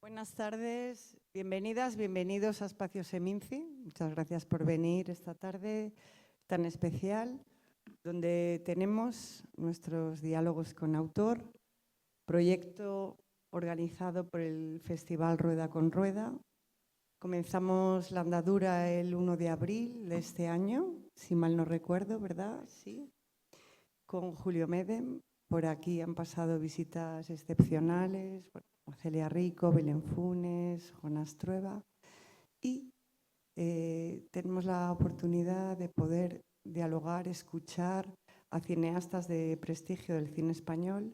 Buenas tardes, bienvenidas, bienvenidos a Espacio Seminci. Muchas gracias por venir esta tarde tan especial, donde tenemos nuestros diálogos con autor, proyecto organizado por el Festival Rueda con Rueda. Comenzamos la andadura el 1 de abril de este año, si mal no recuerdo, ¿verdad? Sí. Con Julio Medem. Por aquí han pasado visitas excepcionales, Celia Rico, Belén Funes, Jonas Trueba. Y tenemos la oportunidad de poder dialogar, escuchar a cineastas de prestigio del cine español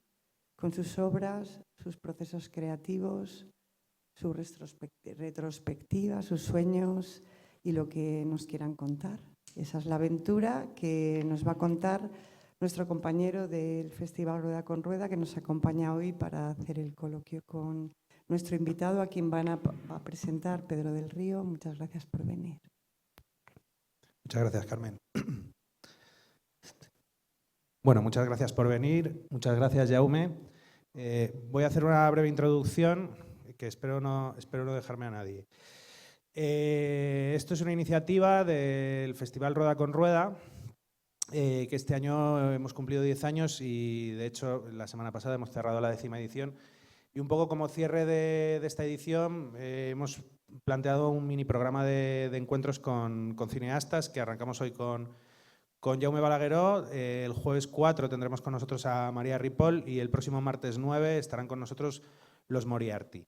con sus obras, sus procesos creativos, su retrospectiva, sus sueños y lo que nos quieran contar. Esa es la aventura que nos va a contar nuestro compañero del Festival Rueda con Rueda, que nos acompaña hoy para hacer el coloquio con nuestro invitado, a quien van a presentar, Pedro del Río. Muchas gracias por venir. Muchas gracias, Carmen. Bueno, muchas gracias por venir. Muchas gracias, Jaume. Voy a hacer una breve introducción, que espero no dejarme a nadie. Esto es una iniciativa del Festival Rueda con Rueda, que este año hemos cumplido 10 años y, de hecho, la semana pasada hemos cerrado la 10ª edición. Y un poco como cierre de esta edición, hemos planteado un mini programa de encuentros con cineastas, que arrancamos hoy con Jaume Balagueró. El jueves 4 tendremos con nosotros a María Ripoll y el próximo martes 9 estarán con nosotros los Moriarty.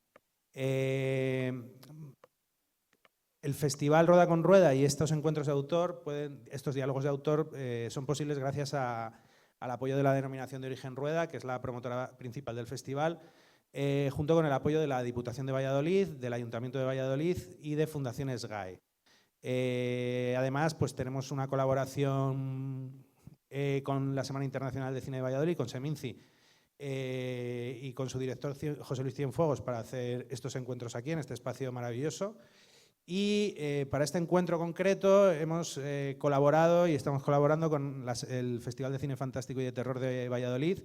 El Festival Rueda con Rueda y estos encuentros de autor, estos diálogos de autor, son posibles gracias al apoyo de la Denominación de Origen Rueda, que es la promotora principal del festival, junto con el apoyo de la Diputación de Valladolid, del Ayuntamiento de Valladolid y de Fundaciones GAE. Además, pues tenemos una colaboración con la Semana Internacional de Cine de Valladolid, con Seminci, y con su director José Luis Cienfuegos, para hacer estos encuentros aquí, en este espacio maravilloso. Y para este encuentro concreto hemos colaborado y estamos colaborando con el Festival de Cine Fantástico y de Terror de Valladolid,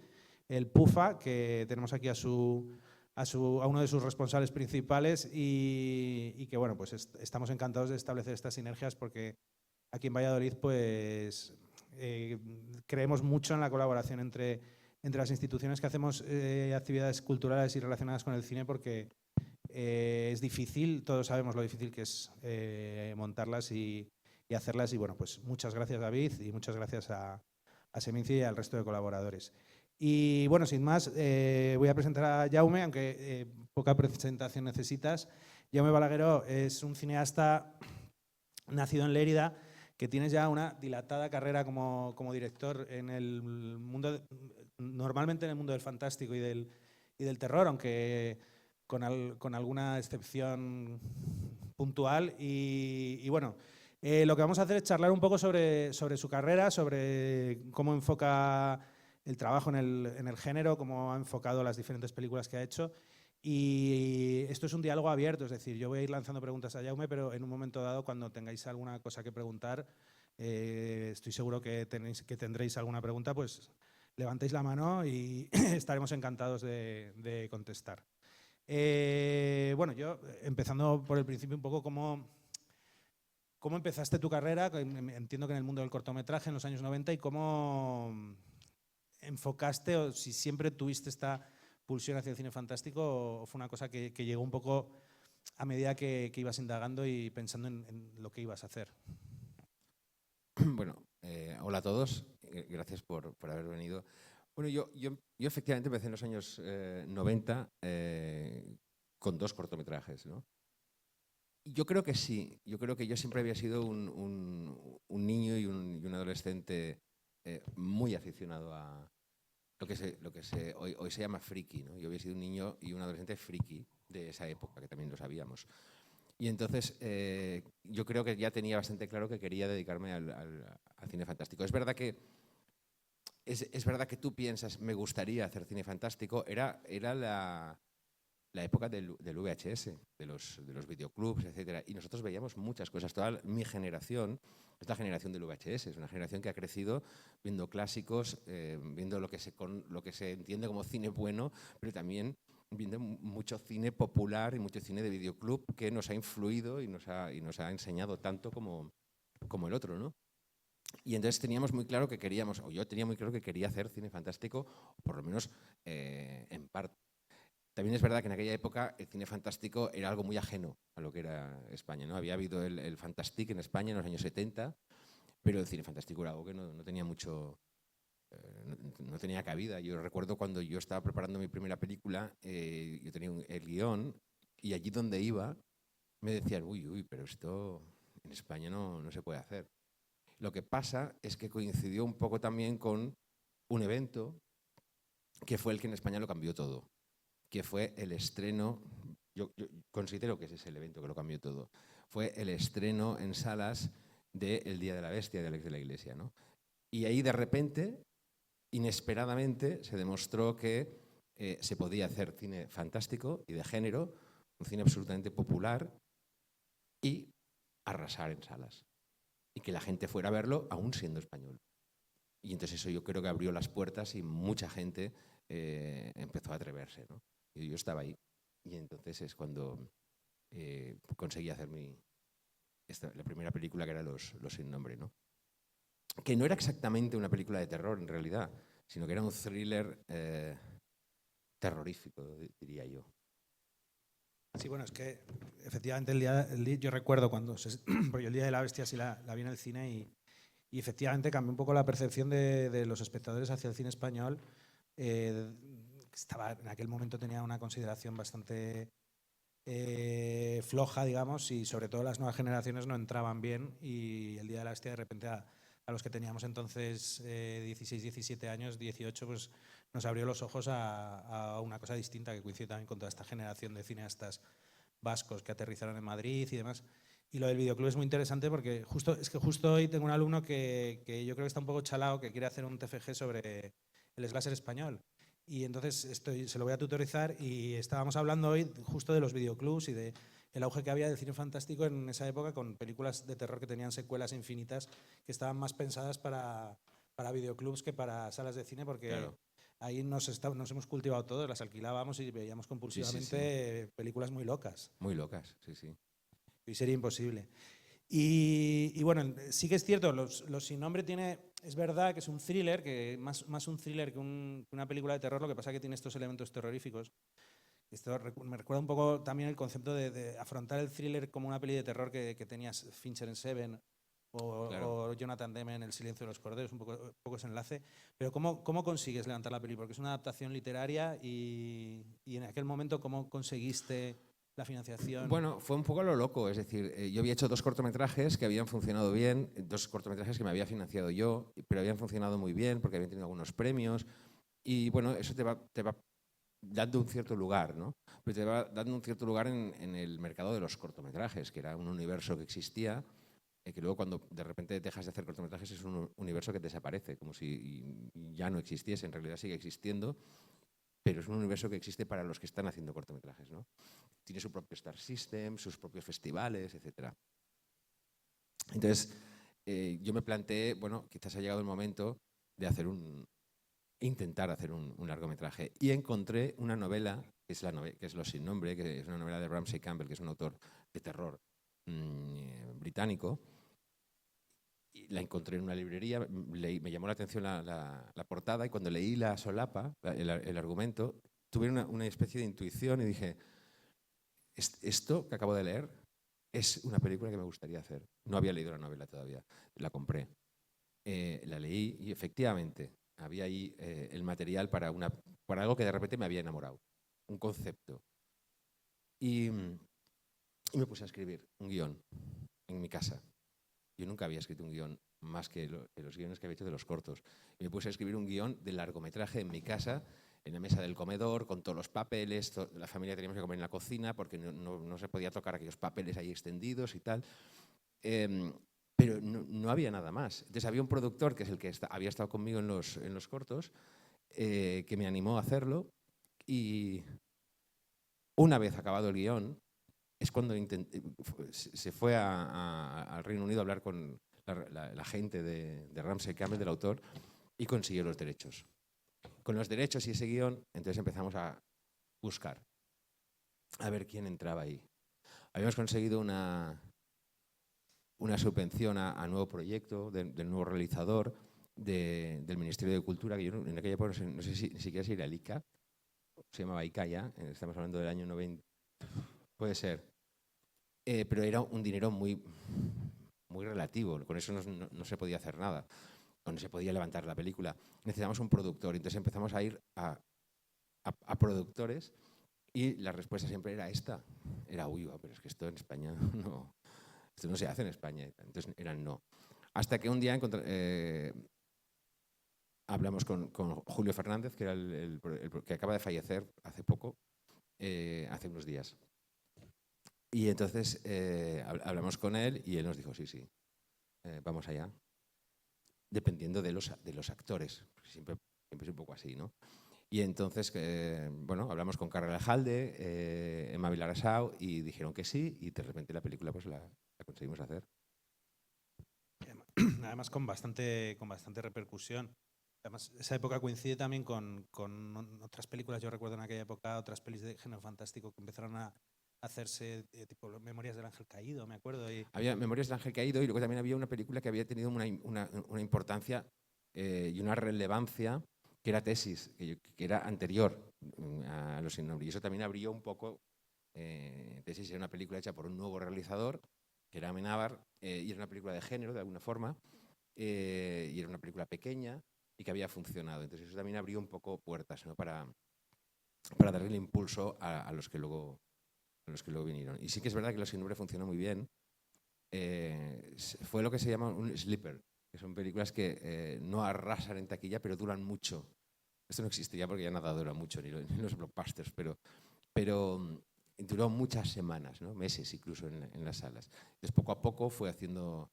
el PUFA, que tenemos aquí a uno de sus responsables principales y que, bueno, pues estamos encantados de establecer estas sinergias, porque aquí en Valladolid pues creemos mucho en la colaboración entre las instituciones que hacemos actividades culturales y relacionadas con el cine, porque es difícil, todos sabemos lo difícil que es montarlas y hacerlas. Y bueno, pues muchas gracias, David, y muchas gracias a Seminci y al resto de colaboradores. Y bueno, sin más, voy a presentar a Jaume, aunque poca presentación necesitas. Jaume Balagueró es un cineasta nacido en Lérida, que tiene ya una dilatada carrera como director en el mundo, normalmente en el mundo del fantástico y del terror, aunque con alguna excepción puntual. Y bueno, lo que vamos a hacer es charlar un poco sobre su carrera, sobre cómo enfoca el trabajo en el género, cómo ha enfocado las diferentes películas que ha hecho. Y esto es un diálogo abierto, es decir, yo voy a ir lanzando preguntas a Jaume, pero en un momento dado, cuando tengáis alguna cosa que preguntar, estoy seguro que tendréis alguna pregunta, pues levantéis la mano y estaremos encantados de contestar. Bueno, yo, empezando por el principio, un poco cómo empezaste tu carrera. Entiendo que en el mundo del cortometraje en los años 90, y cómo enfocaste, o si siempre tuviste esta pulsión hacia el cine fantástico, o fue una cosa que llegó un poco a medida que ibas indagando y pensando en lo que ibas a hacer. Bueno, hola a todos, gracias por haber venido. Bueno, yo efectivamente empecé en los años 90 con 2 cortometrajes, ¿no? Yo creo que sí, yo creo que yo siempre había sido un niño y un adolescente muy aficionado a lo que hoy se llama friki, ¿no? Yo había sido un niño y un adolescente friki de esa época, que también lo sabíamos. Y entonces yo creo que ya tenía bastante claro que quería dedicarme al cine fantástico. Es verdad que tú piensas, me gustaría hacer cine fantástico. Era la época del VHS, de los videoclubs, etc. Y nosotros veíamos muchas cosas. Toda mi generación es la generación del VHS. Es una generación que ha crecido viendo clásicos, viendo lo que se entiende como cine bueno, pero también viendo mucho cine popular y mucho cine de videoclub que nos ha influido y nos ha enseñado tanto como el otro, ¿no? Y entonces teníamos muy claro que queríamos, o yo tenía muy claro que quería hacer cine fantástico, por lo menos en parte. También es verdad que en aquella época el cine fantástico era algo muy ajeno a lo que era España, ¿no? Había habido el Fantastic en España en los años 70, pero el cine fantástico era algo que no tenía mucho, no tenía cabida. Yo recuerdo cuando yo estaba preparando mi primera película, yo tenía el guión y allí donde iba me decían, uy, pero esto en España no se puede hacer. Lo que pasa es que coincidió un poco también con un evento que fue el que en España lo cambió todo, que fue el estreno, yo considero que ese es el evento que lo cambió todo, fue el estreno en salas de El Día de la Bestia de Alex de la Iglesia, ¿no? Y ahí de repente, inesperadamente, se demostró que se podía hacer cine fantástico y de género, un cine absolutamente popular y arrasar en salas. Y que la gente fuera a verlo aún siendo español. Y entonces eso yo creo que abrió las puertas y mucha gente empezó a atreverse, ¿no? Y yo estaba ahí. Y entonces es cuando conseguí hacer la primera película, que era Los sin nombre, ¿no? Que no era exactamente una película de terror en realidad, sino que era un thriller terrorífico, diría yo. Sí, bueno, es que efectivamente yo recuerdo cuando, porque el Día de la Bestia sí la vi en el cine y efectivamente cambió un poco la percepción de los espectadores hacia el cine español. En aquel momento tenía una consideración bastante floja, digamos, y sobre todo las nuevas generaciones no entraban bien, y el Día de la Bestia de repente a los que teníamos entonces 16, 17 años, 18, pues nos abrió los ojos a una cosa distinta que coincide también con toda esta generación de cineastas vascos que aterrizaron en Madrid y demás. Y lo del videoclub es muy interesante porque justo hoy tengo un alumno que yo creo que está un poco chalado, que quiere hacer un TFG sobre el slasher español. Y entonces se lo voy a tutorizar y estábamos hablando hoy justo de los videoclubs y de el auge que había del cine fantástico en esa época, con películas de terror que tenían secuelas infinitas que estaban más pensadas para videoclubs que para salas de cine, porque claro, ahí nos hemos cultivado todos, las alquilábamos y veíamos compulsivamente películas muy locas. Muy locas, sí, sí. Y sería imposible. Y bueno, sí que es cierto, Los sin nombre es verdad que es un thriller, que más un thriller que una película de terror, lo que pasa es que tiene estos elementos terroríficos. Esto me recuerda un poco también el concepto de afrontar el thriller como una peli de terror que tenías Fincher en Seven o Jonathan Demme en El silencio de los corderos, un poco ese enlace. Pero ¿cómo consigues levantar la peli? Porque es una adaptación literaria y en aquel momento, ¿cómo conseguiste la financiación? Bueno, fue un poco lo loco, es decir, yo había hecho 2 cortometrajes que habían funcionado bien, 2 cortometrajes que me había financiado yo, pero habían funcionado muy bien porque habían tenido algunos premios y bueno, eso te va dando un cierto lugar, ¿no? Pero te va dando un cierto lugar en el mercado de los cortometrajes, que era un universo que existía, que luego cuando de repente dejas de hacer cortometrajes es un universo que desaparece, como si ya no existiese, en realidad sigue existiendo, pero es un universo que existe para los que están haciendo cortometrajes, ¿no? Tiene su propio Star System, sus propios festivales, etc. Entonces, yo me planteé, bueno, quizás ha llegado el momento de intentar hacer un largometraje. Y encontré una novela, que es Los sin nombre, que es una novela de Ramsey Campbell, que es un autor de terror británico. Y la encontré en una librería, me llamó la atención la portada, y cuando leí la solapa, el argumento, tuve una especie de intuición y dije, esto que acabo de leer es una película que me gustaría hacer. No había leído la novela todavía, la compré. La leí y efectivamente había ahí el material para algo que de repente me había enamorado, un concepto. Y me puse a escribir un guión en mi casa. Yo nunca había escrito un guión más que los guiones que había hecho de los cortos. Y me puse a escribir un guión de largometraje en mi casa, en la mesa del comedor, con todos los papeles. La familia teníamos que comer en la cocina porque no se podía tocar aquellos papeles ahí extendidos y tal. Pero no había nada más. Entonces había un productor, que es el que había estado conmigo en los cortos, que me animó a hacerlo, y una vez acabado el guión es cuando se fue al Reino Unido a hablar con la gente de Ramsey Campbell, del autor, y consiguió los derechos. Con los derechos y ese guión, entonces empezamos a buscar, a ver quién entraba ahí. Habíamos conseguido una subvención a nuevo proyecto del nuevo realizador del Ministerio de Cultura, que yo en aquella época no sé si ni siquiera si era el ICA, se llamaba ICA ya, estamos hablando del año 90, puede ser, pero era un dinero muy relativo, con eso no se podía hacer nada, o no se podía levantar la película. Necesitamos un productor, entonces empezamos a ir a productores y la respuesta siempre era esta, uy, pero es que esto en España no, esto no se hace en España, entonces eran no. Hasta que un día hablamos con Julio Fernández, que era el que acaba de fallecer hace poco, hace unos días. Y entonces hablamos con él y él nos dijo, sí, vamos allá. Dependiendo de los actores, siempre es un poco así, ¿no? Y entonces, bueno, hablamos con Carla Aljalde, Emma Vilarasau, y dijeron que sí, y de repente la película pues la conseguimos hacer. Además con bastante repercusión. Además, esa época coincide también con otras películas. Yo recuerdo en aquella época otras pelis de género fantástico que empezaron a hacerse, tipo Memorias del Ángel Caído, me acuerdo. Había Memorias del Ángel Caído y luego también había una película que había tenido una importancia y una relevancia, que era Tesis, que era anterior a Los Sin Nombre. Y eso también abrió un poco. Tesis era una película hecha por un nuevo realizador, que era Amenábar, y era una película de género, de alguna forma, y era una película pequeña y que había funcionado. Entonces eso también abrió un poco puertas, ¿no? para darle el impulso a los que luego vinieron. Y sí que es verdad que Los Sin Nombre funcionó muy bien. Fue lo que se llama un sleeper, que son películas que no arrasan en taquilla, pero duran mucho. Esto no existiría porque ya nada dura mucho, ni los blockbusters, pero duró muchas semanas, ¿no? Meses incluso en las salas. Entonces poco a poco fue haciendo,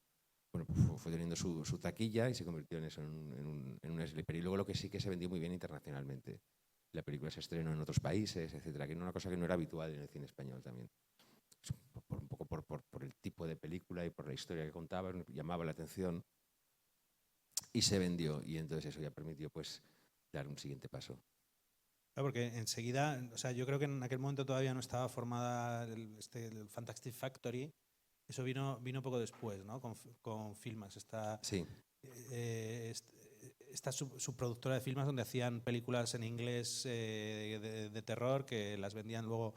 bueno, fue teniendo su taquilla y se convirtió en eso, en un sleeper. Y luego lo que sí que se vendió muy bien internacionalmente. La película se estrenó en otros países, etcétera, que era una cosa que no era habitual en el cine español también. Un poco por el tipo de película y por la historia que contaba, llamaba la atención y se vendió. Y entonces eso ya permitió pues dar un siguiente paso. Claro, porque enseguida, o sea, yo creo que en aquel momento todavía no estaba formada el Fantastic Factory. Eso vino poco después, ¿no? Con Filmax, esta subproductora de Filmax, donde hacían películas en inglés de terror que las vendían luego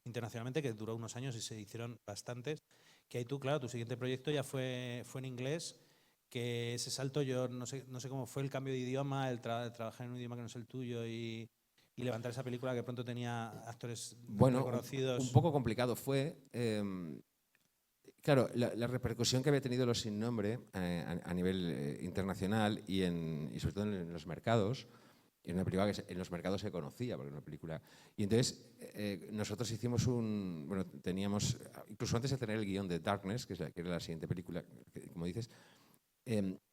internacionalmente, que duró unos años y se hicieron bastantes. Que ahí tú, claro, tu siguiente proyecto ya fue en inglés, que ese salto yo no sé cómo fue el cambio de idioma, el trabajar en un idioma que no es el tuyo y levantar esa película que pronto tenía actores reconocidos. Un poco complicado fue. Claro, la repercusión que había tenido Los Sin Nombre a nivel internacional y sobre todo en los mercados, en una película que en los mercados se conocía, porque era una película. Y entonces nosotros hicimos teníamos, incluso antes de tener el guión de Darkness, que era la siguiente película, como dices,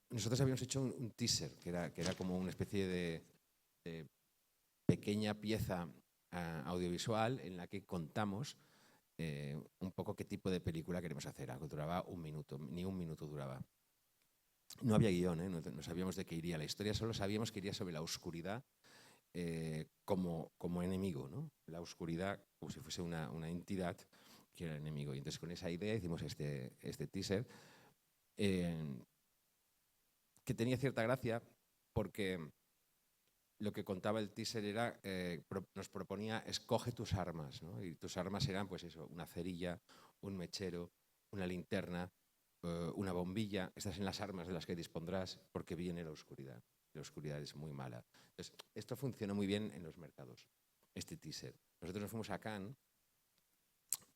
nosotros habíamos hecho un teaser, que era como una especie de pequeña pieza audiovisual en la que contamos un poco qué tipo de película queremos hacer. Algo duraba un minuto, ni un minuto duraba. No había guión, no sabíamos de qué iría la historia, solo sabíamos que iría sobre la oscuridad como enemigo, ¿no? La oscuridad como si fuese una entidad que era el enemigo. Y entonces con esa idea hicimos este teaser que tenía cierta gracia porque lo que contaba el teaser era, nos proponía, escoge tus armas, ¿no? Y tus armas eran, pues eso, una cerilla, un mechero, una linterna, una bombilla. Estas son las armas de las que dispondrás porque viene la oscuridad. La oscuridad es muy mala. Entonces, esto funcionó muy bien en los mercados, este teaser. Nosotros nos fuimos a Cannes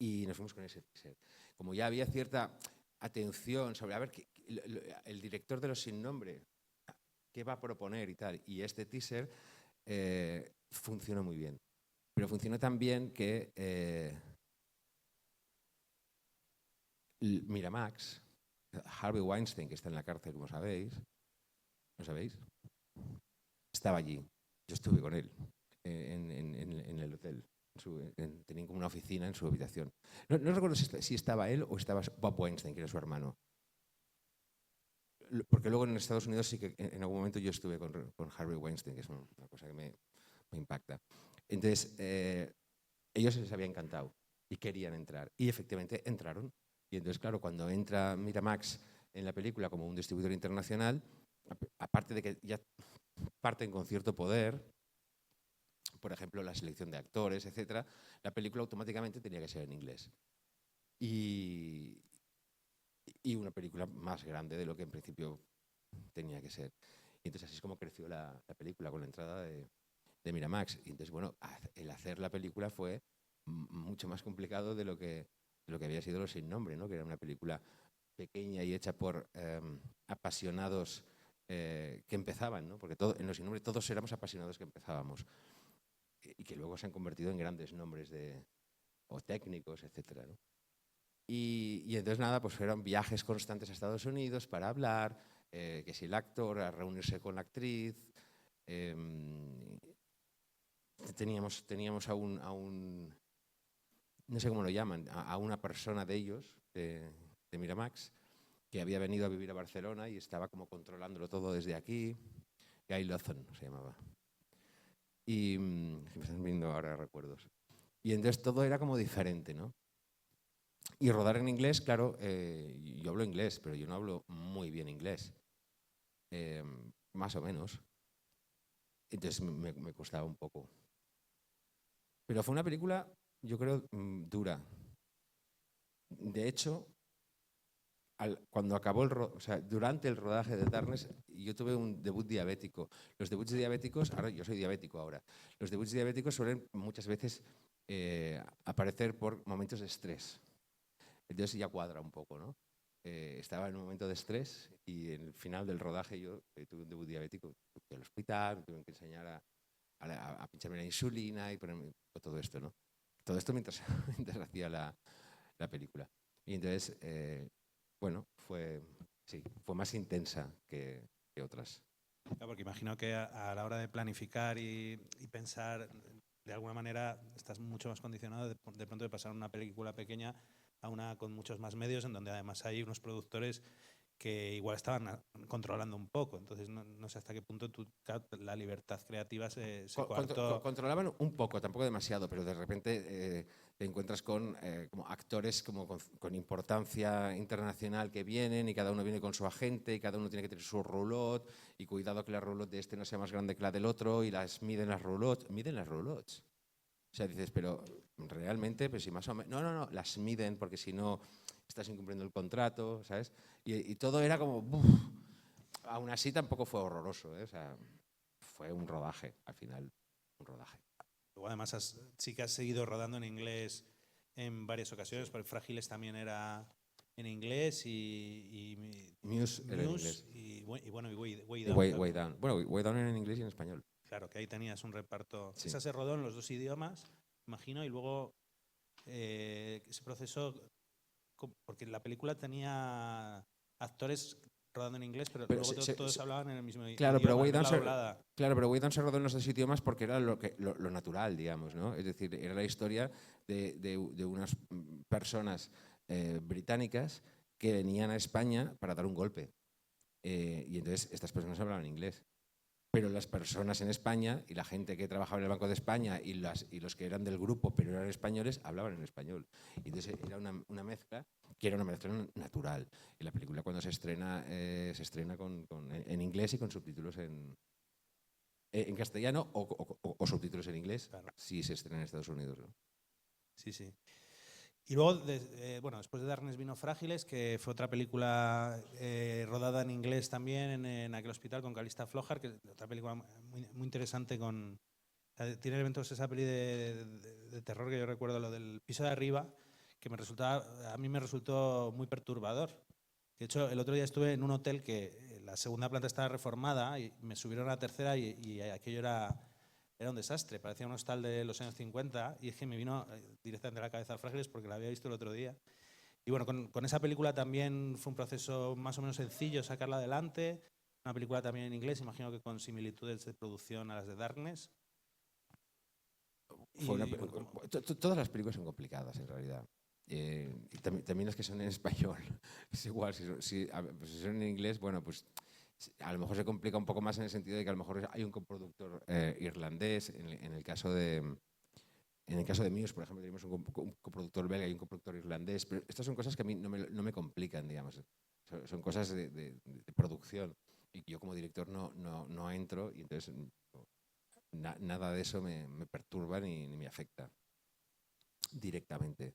y nos fuimos con ese teaser. Como ya había cierta atención sobre, a ver, el director de Los Sin Nombre, qué va a proponer y tal. Y este teaser funcionó muy bien. Pero funcionó tan bien que Miramax, Harvey Weinstein, que está en la cárcel, como sabéis, ¿lo sabéis? Estaba allí. Yo estuve con él en el hotel. Tenían como una oficina en su habitación. No recuerdo si estaba él o estaba Bob Weinstein, que era su hermano. Porque luego en Estados Unidos sí que en algún momento yo estuve con Harvey Weinstein, que es una cosa que me impacta. Entonces, ellos les había encantado y querían entrar. Y efectivamente entraron. Y entonces, claro, cuando entra Miramax en la película como un distribuidor internacional, aparte de que ya parten con cierto poder, por ejemplo, la selección de actores, etcétera, la película automáticamente tenía que ser en inglés. Y una película más grande de lo que en principio tenía que ser. Y entonces así es como creció la película, con la entrada de Miramax. Y entonces, bueno, el hacer la película fue mucho más complicado de lo que había sido Los Sin Nombre, ¿no? Que era una película pequeña y hecha por apasionados que empezaban, ¿no? Porque en Los Sin Nombre todos éramos apasionados que empezábamos y que luego se han convertido en grandes nombres o técnicos, etcétera, ¿no? Y entonces nada, pues fueron viajes constantes a Estados Unidos para hablar, que si el actor, a reunirse con la actriz. Teníamos a un, no sé cómo lo llaman, a una persona de ellos, de Miramax, que había venido a vivir a Barcelona y estaba como controlándolo todo desde aquí. Guy Lawson se llamaba. Y me están viendo ahora recuerdos. Y entonces todo era como diferente, ¿no? Y rodar en inglés, claro, yo hablo inglés, pero yo no hablo muy bien inglés. Más o menos. Entonces me costaba un poco. Pero fue una película, yo creo, dura. De hecho, cuando acabó durante el rodaje de Darkness, yo tuve un debut diabético. Los debuts diabéticos, ahora yo soy diabético ahora, los debuts diabéticos suelen muchas veces aparecer por momentos de estrés. Entonces ya cuadra un poco, ¿no? Estaba en un momento de estrés y en el final del rodaje yo tuve un debut diabético. Fui al hospital, me tuvieron que enseñar a pincharme la insulina y ponerme todo esto, ¿no? Todo esto mientras hacía la película. Y entonces, bueno, fue más intensa que otras. Claro, porque imagino que a la hora de planificar y pensar, de alguna manera estás mucho más condicionado de pronto de pasar una película pequeña a una con muchos más medios, en donde además hay unos productores que igual estaban controlando un poco. Entonces no sé hasta qué punto la libertad creativa se coartó. Controlaban un poco, tampoco demasiado, pero de repente te encuentras con como actores como con importancia internacional que vienen y cada uno viene con su agente y cada uno tiene que tener su roulotte y cuidado que la roulotte de este no sea más grande que la del otro y miden las roulottes. Miden las roulottes. O sea, dices, pero realmente, pues si más o menos... No, las miden porque si no estás incumpliendo el contrato, ¿sabes? Y todo era como... Aún así tampoco fue horroroso, ¿eh? O sea, fue un rodaje, al final, un rodaje. Luego además sí que has seguido rodando en inglés en varias ocasiones, porque Frágiles también era en inglés y Muse era en inglés. Y bueno, y Way Down. Way Down. Bueno, Way Down era en inglés y en español. Claro, que ahí tenías un reparto. Sí. Esa se rodó en los dos idiomas, imagino, y luego ese proceso, porque la película tenía actores rodando en inglés, pero luego todos hablaban en el mismo idioma. Pero Way Down se rodó en los dos idiomas porque era lo natural, digamos, ¿no? Es decir, era la historia de unas personas británicas que venían a España para dar un golpe. Y entonces estas personas hablaban inglés. Pero las personas en España y la gente que trabajaba en el Banco de España y los que eran del grupo pero eran españoles hablaban en español. Y entonces era una mezcla que era una mezcla natural. Y la película cuando se estrena en inglés y con subtítulos en castellano o subtítulos en inglés, claro, si se estrena en Estados Unidos, ¿no? Sí, sí. Y luego, bueno, después de Darkness vino Frágiles, que fue otra película rodada en inglés también en aquel hospital con Calista Flojar, que es otra película muy interesante. Tiene elementos esa peli de terror que yo recuerdo, lo del piso de arriba, que a mí me resultó muy perturbador. De hecho, el otro día estuve en un hotel que la segunda planta estaba reformada y me subieron a la tercera y aquello era un desastre, parecía un hostal de los años 50 y es que me vino directamente a la cabeza Frágiles porque la había visto el otro día. Y bueno, con esa película también fue un proceso más o menos sencillo sacarla adelante. Una película también en inglés, imagino que con similitudes de producción a las de Darkness. Todas las películas son complicadas en realidad. Y también las que son en español. Es igual, si son en inglés, bueno, pues a lo mejor se complica un poco más en el sentido de que a lo mejor hay un coproductor irlandés, en el caso de En el caso de Muse, por ejemplo, tenemos un coproductor belga y un coproductor irlandés, pero estas son cosas que a mí no me complican, digamos. Son cosas de producción y yo como director no entro y entonces nada de eso me perturba ni me afecta directamente.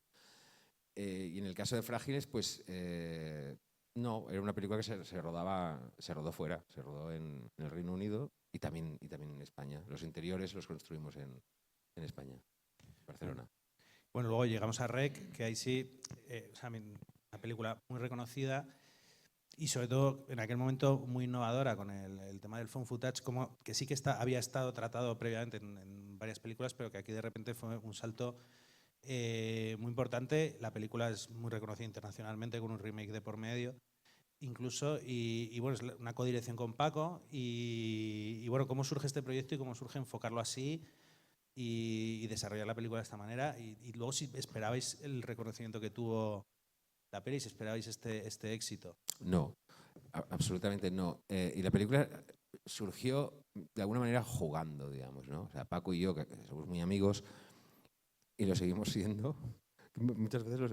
Y en el caso de Frágiles, pues no, era una película que se rodó fuera, se rodó en el Reino Unido y también en España. Los interiores los construimos en España, Barcelona. Bueno, luego llegamos a REC, que ahí sí, una película muy reconocida y sobre todo en aquel momento muy innovadora con el tema del found footage, como que sí que había estado tratado previamente en varias películas, pero que aquí de repente fue un salto muy importante. La película es muy reconocida internacionalmente con un remake de por medio, incluso, y bueno, es una codirección con Paco. Y bueno, ¿cómo surge este proyecto y cómo surge enfocarlo así y desarrollar la película de esta manera? Y luego, si esperabais el reconocimiento que tuvo la peli, si esperabais este éxito. No, absolutamente no. Y la película surgió de alguna manera jugando, digamos, ¿no? O sea, Paco y yo, que somos muy amigos y lo seguimos siendo, muchas veces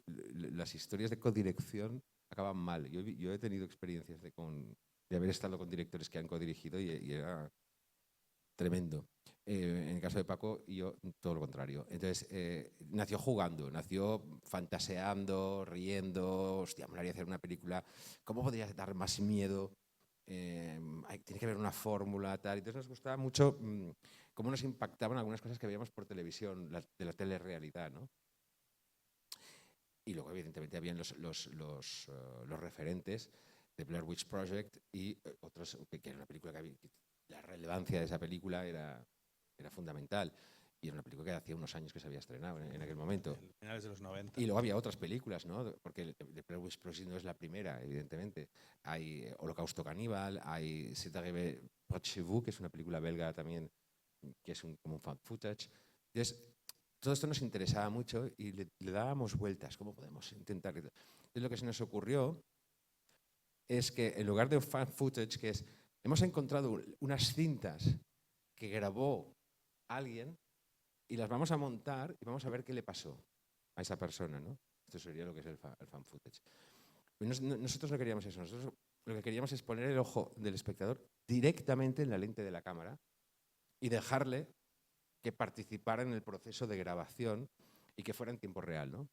las historias de codirección acaban mal. Yo he tenido experiencias de haber estado con directores que han codirigido y era tremendo. En el caso de Paco y yo, todo lo contrario. Entonces, nació jugando, nació fantaseando, riendo. Hostia, me gustaría hacer una película. ¿Cómo podría dar más miedo? Tiene que haber una fórmula, tal. Entonces nos gustaba mucho cómo nos impactaban algunas cosas que veíamos por televisión, de la telerrealidad, ¿no? Y luego, evidentemente, habían los referentes de Blair Witch Project y otros, que era una película la relevancia de esa película era fundamental. Y era una película que hacía unos años que se había estrenado en aquel momento. Finales de los 90. Y luego había otras películas, ¿no? Porque The Blair Witch Project no es la primera, evidentemente. Hay Holocausto Caníbal, hay C'est arrivé près de chez vous, que es una película belga también, que es como un fan footage. Entonces, todo esto nos interesaba mucho y le dábamos vueltas. ¿Cómo podemos intentar? Entonces, lo que se nos ocurrió es que en lugar de un fan footage, que es, hemos encontrado unas cintas que grabó alguien y las vamos a montar y vamos a ver qué le pasó a esa persona, ¿no? Esto sería lo que es el fan footage. Nosotros no queríamos eso. Nosotros lo que queríamos es poner el ojo del espectador directamente en la lente de la cámara y dejarle que participara en el proceso de grabación y que fuera en tiempo real, ¿no?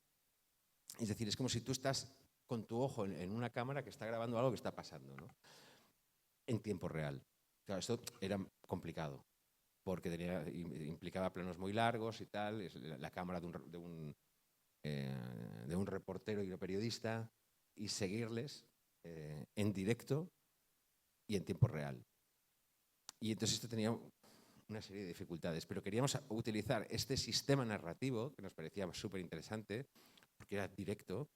Es decir, es como si tú estás con tu ojo en una cámara que está grabando algo que está pasando, ¿no? En tiempo real. Claro, esto era complicado porque implicaba planos muy largos y tal, es la cámara de un reportero y un periodista y seguirles en directo y en tiempo real. Y entonces esto tenía una serie de dificultades, pero queríamos utilizar este sistema narrativo que nos parecía súper interesante porque era directo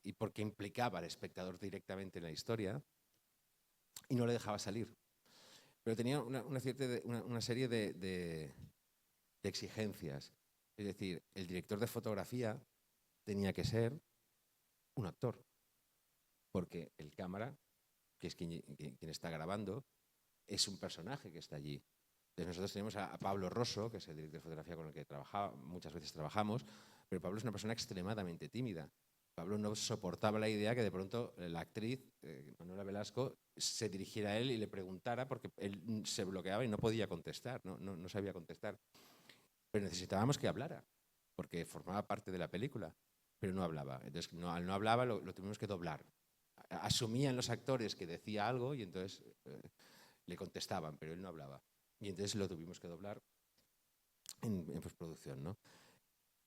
y porque implicaba al espectador directamente en la historia y no le dejaba salir. Pero tenía una serie de exigencias. Es decir, el director de fotografía tenía que ser un actor, porque el cámara, que es quien está grabando, es un personaje que está allí. Entonces nosotros tenemos a Pablo Rosso, que es el director de fotografía con el que muchas veces trabajamos, pero Pablo es una persona extremadamente tímida. Pablo no soportaba la idea que de pronto la actriz, Manuela Velasco, se dirigiera a él y le preguntara porque él se bloqueaba y no podía contestar, no sabía contestar. Pero necesitábamos que hablara, porque formaba parte de la película, pero no hablaba. Entonces, al no hablaba lo tuvimos que doblar. Asumían los actores que decía algo y entonces le contestaban, pero él no hablaba. Y entonces lo tuvimos que doblar en postproducción, ¿no?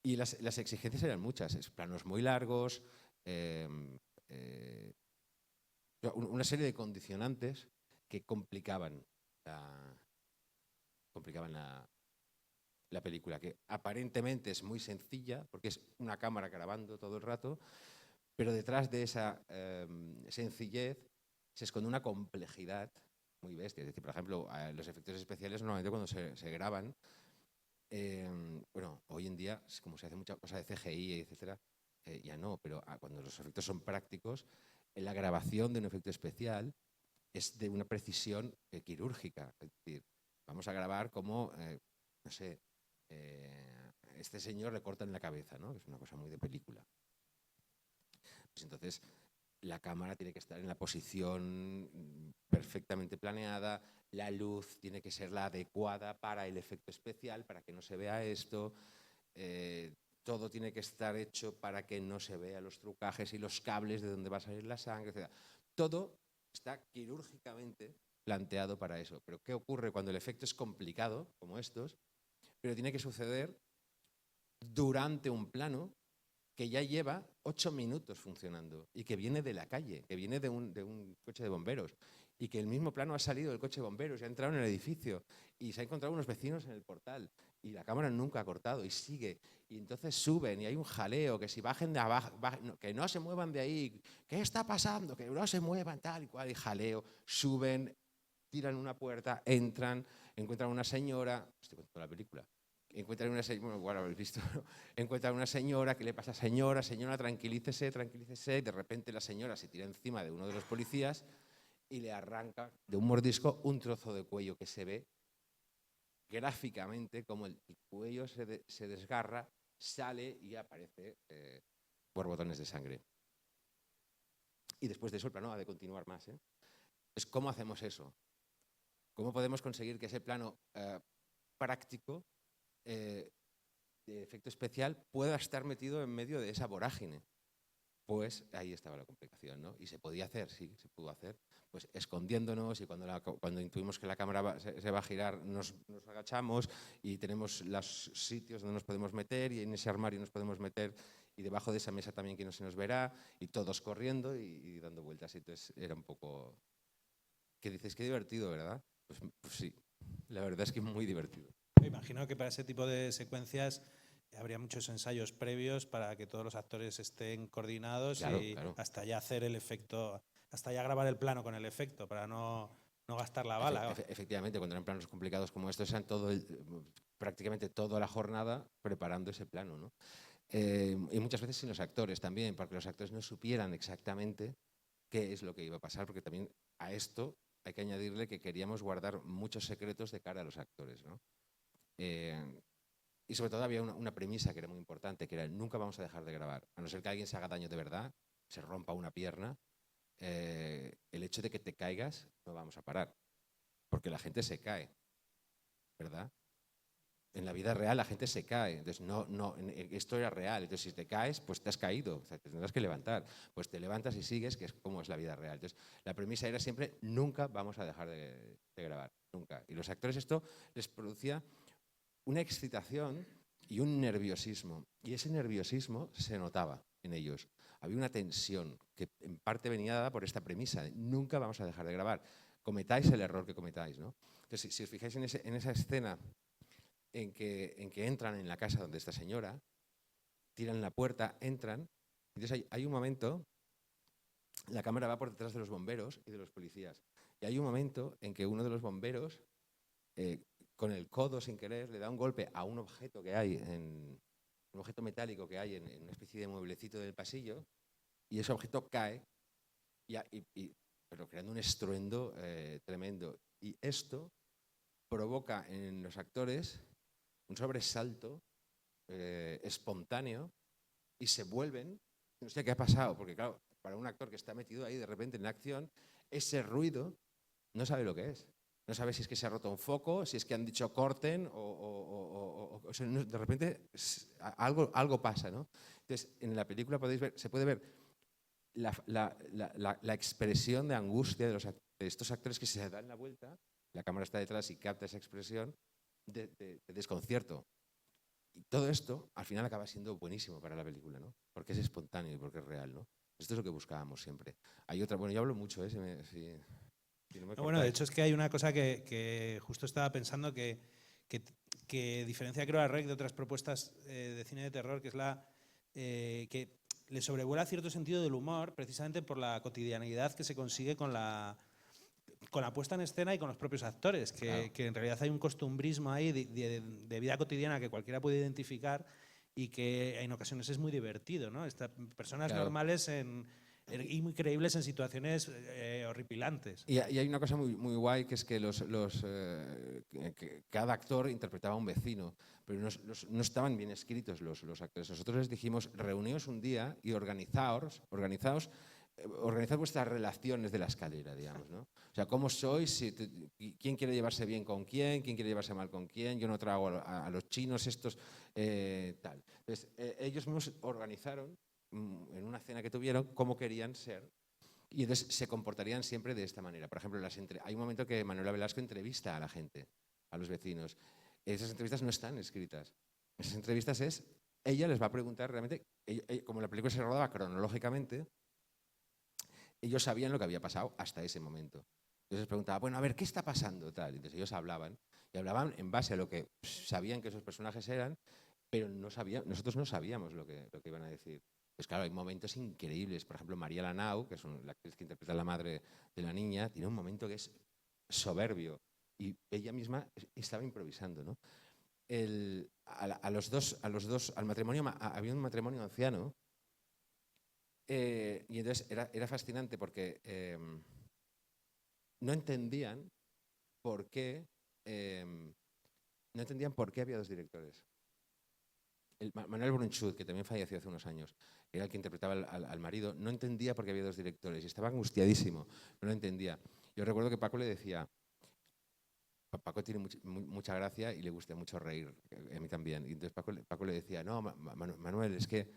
Y las exigencias eran muchas, planos muy largos, una serie de condicionantes que complicaban la película, que aparentemente es muy sencilla, porque es una cámara grabando todo el rato, pero detrás de esa sencillez se esconde una complejidad muy bestia. Es decir, por ejemplo, los efectos especiales normalmente cuando se graban, bueno, hoy en día, como se hace mucha cosa de CGI, etcétera, ya no, pero cuando los efectos son prácticos, en la grabación de un efecto especial es de una precisión quirúrgica. Es decir, vamos a grabar como, no sé, este señor le cortan la cabeza, ¿no? Es una cosa muy de película. Pues entonces la cámara tiene que estar en la posición perfectamente planeada, la luz tiene que ser la adecuada para el efecto especial, para que no se vea esto, todo tiene que estar hecho para que no se vean los trucajes y los cables de donde va a salir la sangre, etc. Todo está quirúrgicamente planteado para eso. Pero ¿qué ocurre cuando el efecto es complicado, como estos, pero tiene que suceder durante un plano que ya lleva 8 minutos funcionando y que viene de la calle, que viene de un coche de bomberos y que el mismo plano ha salido del coche de bomberos y ha entrado en el edificio y se ha encontrado unos vecinos en el portal y la cámara nunca ha cortado y sigue y entonces suben y hay un jaleo, que si bajen de abajo, que no se muevan de ahí, ¿qué está pasando? Que no se muevan, tal y cual, y jaleo, suben, tiran una puerta, entran, encuentran una señora, estoy contando la película, encuentran una señora, bueno, igual habéis visto, ¿no? Encuentran una señora, ¿qué le pasa? Señora, tranquilícese, tranquilícese, y de repente la señora se tira encima de uno de los policías y le arranca de un mordisco un trozo de cuello que se ve gráficamente como el cuello se desgarra, sale y aparece borbotones de sangre. Y después de eso el plano ha de continuar más. Entonces, ¿cómo hacemos eso? ¿Cómo podemos conseguir que ese plano práctico de efecto especial pueda estar metido en medio de esa vorágine? Pues ahí estaba la complicación, ¿no? Y se podía hacer, sí, se pudo hacer, pues escondiéndonos y cuando intuimos que la cámara se va a girar nos agachamos y tenemos los sitios donde nos podemos meter y en ese armario nos podemos meter y debajo de esa mesa también que no se nos verá y todos corriendo y dando vueltas. Y entonces era un poco... ¿Qué dices? Qué divertido, ¿verdad? Pues sí, la verdad es que muy divertido. Me imagino que para ese tipo de secuencias habría muchos ensayos previos para que todos los actores estén coordinados, claro, y claro. hasta ya hacer el efecto, hasta ya grabar el plano con el efecto, para no gastar la bala. Efectivamente, cuando eran planos complicados como estos, eran prácticamente toda la jornada preparando ese plano, ¿no? Y muchas veces sin los actores también, porque los actores no supieran exactamente qué es lo que iba a pasar, porque también a esto hay que añadirle que queríamos guardar muchos secretos de cara a los actores, ¿no? Y sobre todo había una premisa que era muy importante, que era nunca vamos a dejar de grabar, a no ser que alguien se haga daño de verdad, se rompa una pierna, el hecho de que te caigas no vamos a parar, porque la gente se cae, ¿verdad? En la vida real la gente se cae, entonces esto era real, entonces si te caes, pues te has caído, o sea, te tendrás que levantar, pues te levantas y sigues, que es como es la vida real. Entonces la premisa era siempre, nunca vamos a dejar de grabar, nunca. Y los actores esto les producía una excitación y un nerviosismo, y ese nerviosismo se notaba en ellos. Había una tensión que en parte venía dada por esta premisa, de nunca vamos a dejar de grabar, cometáis el error que cometáis, ¿no? Entonces, si os fijáis en esa escena en que entran en la casa donde esta señora, tiran la puerta, entran, entonces hay un momento, la cámara va por detrás de los bomberos y de los policías, y hay un momento en que uno de los bomberos, con el codo sin querer, le da un golpe a un objeto que hay, un objeto metálico que hay en una especie de mueblecito del pasillo, y ese objeto cae, pero creando un estruendo tremendo. Y esto provoca en los actores un sobresalto espontáneo y se vuelven, no sé qué ha pasado, porque claro, para un actor que está metido ahí de repente en la acción, ese ruido no sabe lo que es. No sabe si es que se ha roto un foco, si es que han dicho corten, o sea, de repente algo pasa, ¿no? Entonces, en la película se puede ver la expresión de angustia de estos actores que se dan la vuelta, la cámara está detrás y capta esa expresión de desconcierto. Y todo esto, al final, acaba siendo buenísimo para la película, ¿no? Porque es espontáneo y porque es real, ¿no? Esto es lo que buscábamos siempre. Hay otra, bueno, yo hablo mucho, si no me Bueno, de hecho es que hay una cosa que justo estaba pensando que diferencia, creo, a REC de otras propuestas de cine de terror, que es que le sobrevuela cierto sentido del humor, precisamente por la cotidianidad que se consigue con la puesta en escena y con los propios actores, que en realidad hay un costumbrismo ahí de vida cotidiana que cualquiera puede identificar y que en ocasiones es muy divertido, ¿no? Personas normales y muy creíbles en situaciones horripilantes. Y hay una cosa muy guay, que es que cada actor interpretaba a un vecino, pero no estaban bien escritos los actores. Nosotros les dijimos, reuníos un día y organizad vuestras relaciones de la escalera, digamos, ¿no? O sea, ¿cómo sois? ¿Quién quiere llevarse bien con quién? ¿Quién quiere llevarse mal con quién? Yo no trago a los chinos estos, tal. Entonces, ellos mismos organizaron en una cena que tuvieron cómo querían ser, y entonces se comportarían siempre de esta manera. Por ejemplo, hay un momento que Manuela Velasco entrevista a la gente, a los vecinos. Esas entrevistas no están escritas. Esas entrevistas ella les va a preguntar realmente, como la película se rodaba cronológicamente, ellos sabían lo que había pasado hasta ese momento. Entonces les preguntaba, bueno, a ver, ¿qué está pasando? Tal. Entonces ellos hablaban, y hablaban en base a lo que sabían que esos personajes eran, pero nosotros no sabíamos lo que iban a decir. Pues claro, hay momentos increíbles. Por ejemplo, María Lanau, que es la actriz que interpreta a la madre de la niña, tiene un momento que es soberbio, y ella misma estaba improvisando, ¿no? Al matrimonio, había un matrimonio anciano, y entonces era fascinante porque no entendían por qué había dos directores. Manuel Brunchut, que también falleció hace unos años, era el que interpretaba al marido, no entendía por qué había dos directores y estaba angustiadísimo, no lo entendía. Yo recuerdo que Paco le decía, Paco tiene mucha gracia y le gusta mucho reír, a mí también, y entonces Paco le decía, no, Manuel, es que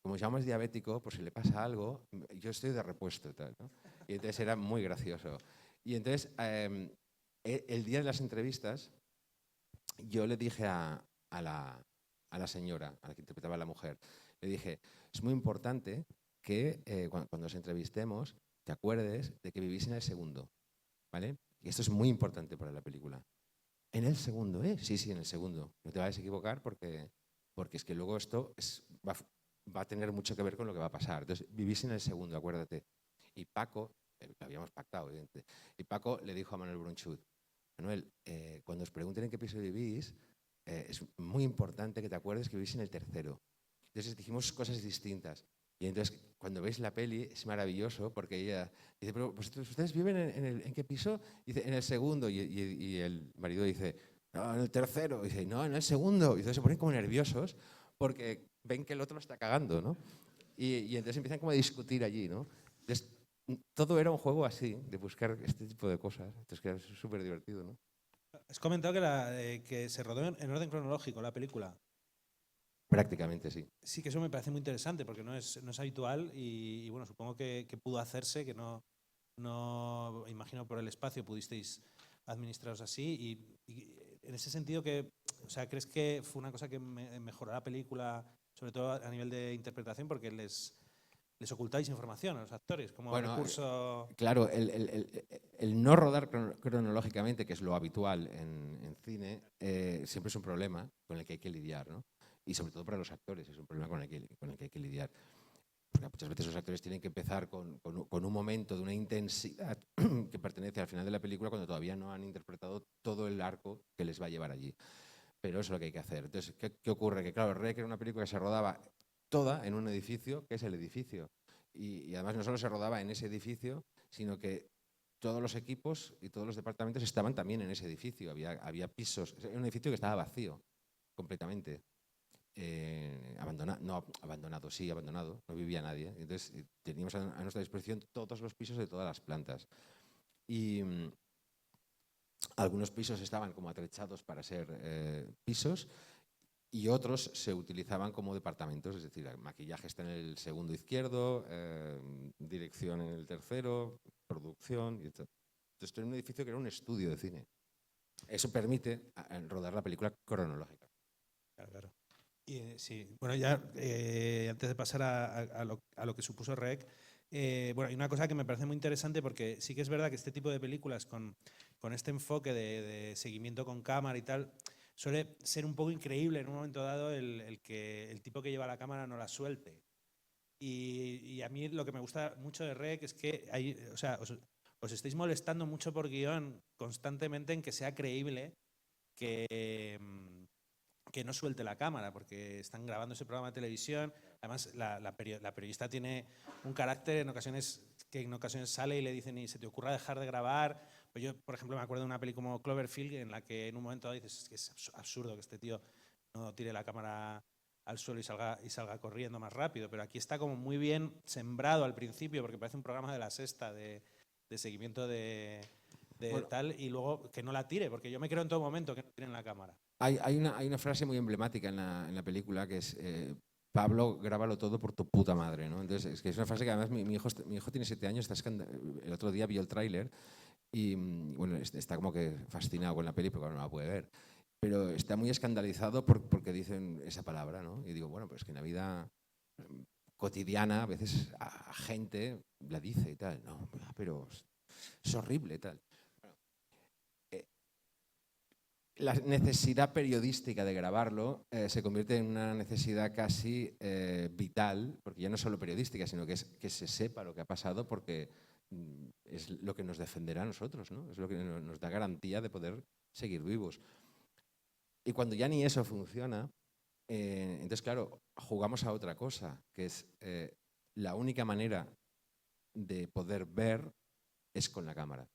como Jaume es diabético, por si le pasa algo, yo estoy de repuesto, tal, ¿no? Y entonces era muy gracioso. Y entonces, el día de las entrevistas, yo le dije a la señora, a la que interpretaba a la mujer, le dije, es muy importante que cuando os entrevistemos te acuerdes de que vivís en el segundo, ¿vale? Y esto es muy importante para la película. ¿En el segundo, eh? Sí, en el segundo. No te vayas a equivocar porque es que luego esto va a tener mucho que ver con lo que va a pasar. Entonces, vivís en el segundo, acuérdate. Y Paco, lo habíamos pactado, evidentemente, y Paco le dijo a Manuel Brunchut, Manuel, cuando os pregunten en qué piso vivís, es muy importante que te acuerdes que vivís en el tercero. Entonces dijimos cosas distintas. Y entonces, cuando veis la peli, es maravilloso porque ella dice, pero ¿ustedes viven en qué piso? Dice, en el segundo. Y el marido dice, no, en el tercero. Y dice, no, en el segundo. Y entonces se ponen como nerviosos porque ven que el otro lo está cagando, ¿no? Y entonces empiezan como a discutir allí, ¿no? Entonces, todo era un juego así, de buscar este tipo de cosas. Entonces, que es súper divertido, ¿no? Has comentado que se rodó en orden cronológico la película. Prácticamente, sí. Sí, que eso me parece muy interesante porque no es habitual y bueno, supongo que pudo hacerse, que no imagino por el espacio pudisteis administraros así y en ese sentido o sea, ¿crees que fue una cosa que mejoró la película, sobre todo a nivel de interpretación, porque les ocultáis información a los actores como recurso? Claro, el no rodar cronológicamente, que es lo habitual en cine, siempre es un problema con el que hay que lidiar, ¿no? Y sobre todo para los actores es un problema con el que hay que lidiar. Porque muchas veces los actores tienen que empezar con un momento de una intensidad que pertenece al final de la película cuando todavía no han interpretado todo el arco que les va a llevar allí. Pero eso es lo que hay que hacer. Entonces, ¿qué ocurre? Que claro, Rec era una película que se rodaba toda en un edificio, que es el edificio. Y además no solo se rodaba en ese edificio, sino que todos los equipos y todos los departamentos estaban también en ese edificio. Había pisos. Era un edificio que estaba vacío completamente. Abandonado, no vivía nadie. Entonces teníamos a nuestra disposición todos los pisos de todas las plantas. Y algunos pisos estaban como atrechados para ser pisos y otros se utilizaban como departamentos, es decir, el maquillaje está en el segundo izquierdo, dirección en el tercero, producción. Entonces, esto era un edificio que era un estudio de cine. Eso permite rodar la película cronológica. Claro. Y, sí, bueno, ya antes de pasar a lo que supuso Rec, bueno, hay una cosa que me parece muy interesante porque sí que es verdad que este tipo de películas con este enfoque de seguimiento con cámara y tal, suele ser un poco increíble en un momento dado el que el tipo que lleva la cámara no la suelte. Y a mí lo que me gusta mucho de Rec es que o sea, os estáis molestando mucho por guión constantemente en que sea creíble que no suelte la cámara, porque están grabando ese programa de televisión, Además, la periodista tiene un carácter que en ocasiones sale y le dicen, y se te ocurra dejar de grabar. Pues yo, por ejemplo, me acuerdo de una peli como Cloverfield en la que en un momento dices, es que es absurdo que este tío no tire la cámara al suelo y salga corriendo más rápido. Pero aquí está como muy bien sembrado al principio, porque parece un programa de La Sexta de seguimiento de Bueno, tal, y luego que no la tire, porque yo me creo en todo momento que no tiren la cámara. hay una frase muy emblemática en la película que es Pablo, grábalo todo por tu puta madre, ¿no? Entonces, es que es una frase que además mi hijo tiene 7 años, el otro día vio el tráiler y bueno, está como que fascinado con la peli porque no la puede ver. Pero está muy escandalizado porque dicen esa palabra, ¿no? Y digo, bueno, pues que en la vida cotidiana a veces a gente la dice y tal, no, pero es horrible y tal. La necesidad periodística de grabarlo se convierte en una necesidad casi vital, porque ya no es solo periodística, sino que es que se sepa lo que ha pasado porque es lo que nos defenderá a nosotros, ¿no? Es lo que nos da garantía de poder seguir vivos. Y cuando ya ni eso funciona, entonces, claro, jugamos a otra cosa, que es la única manera de poder ver es con la cámara.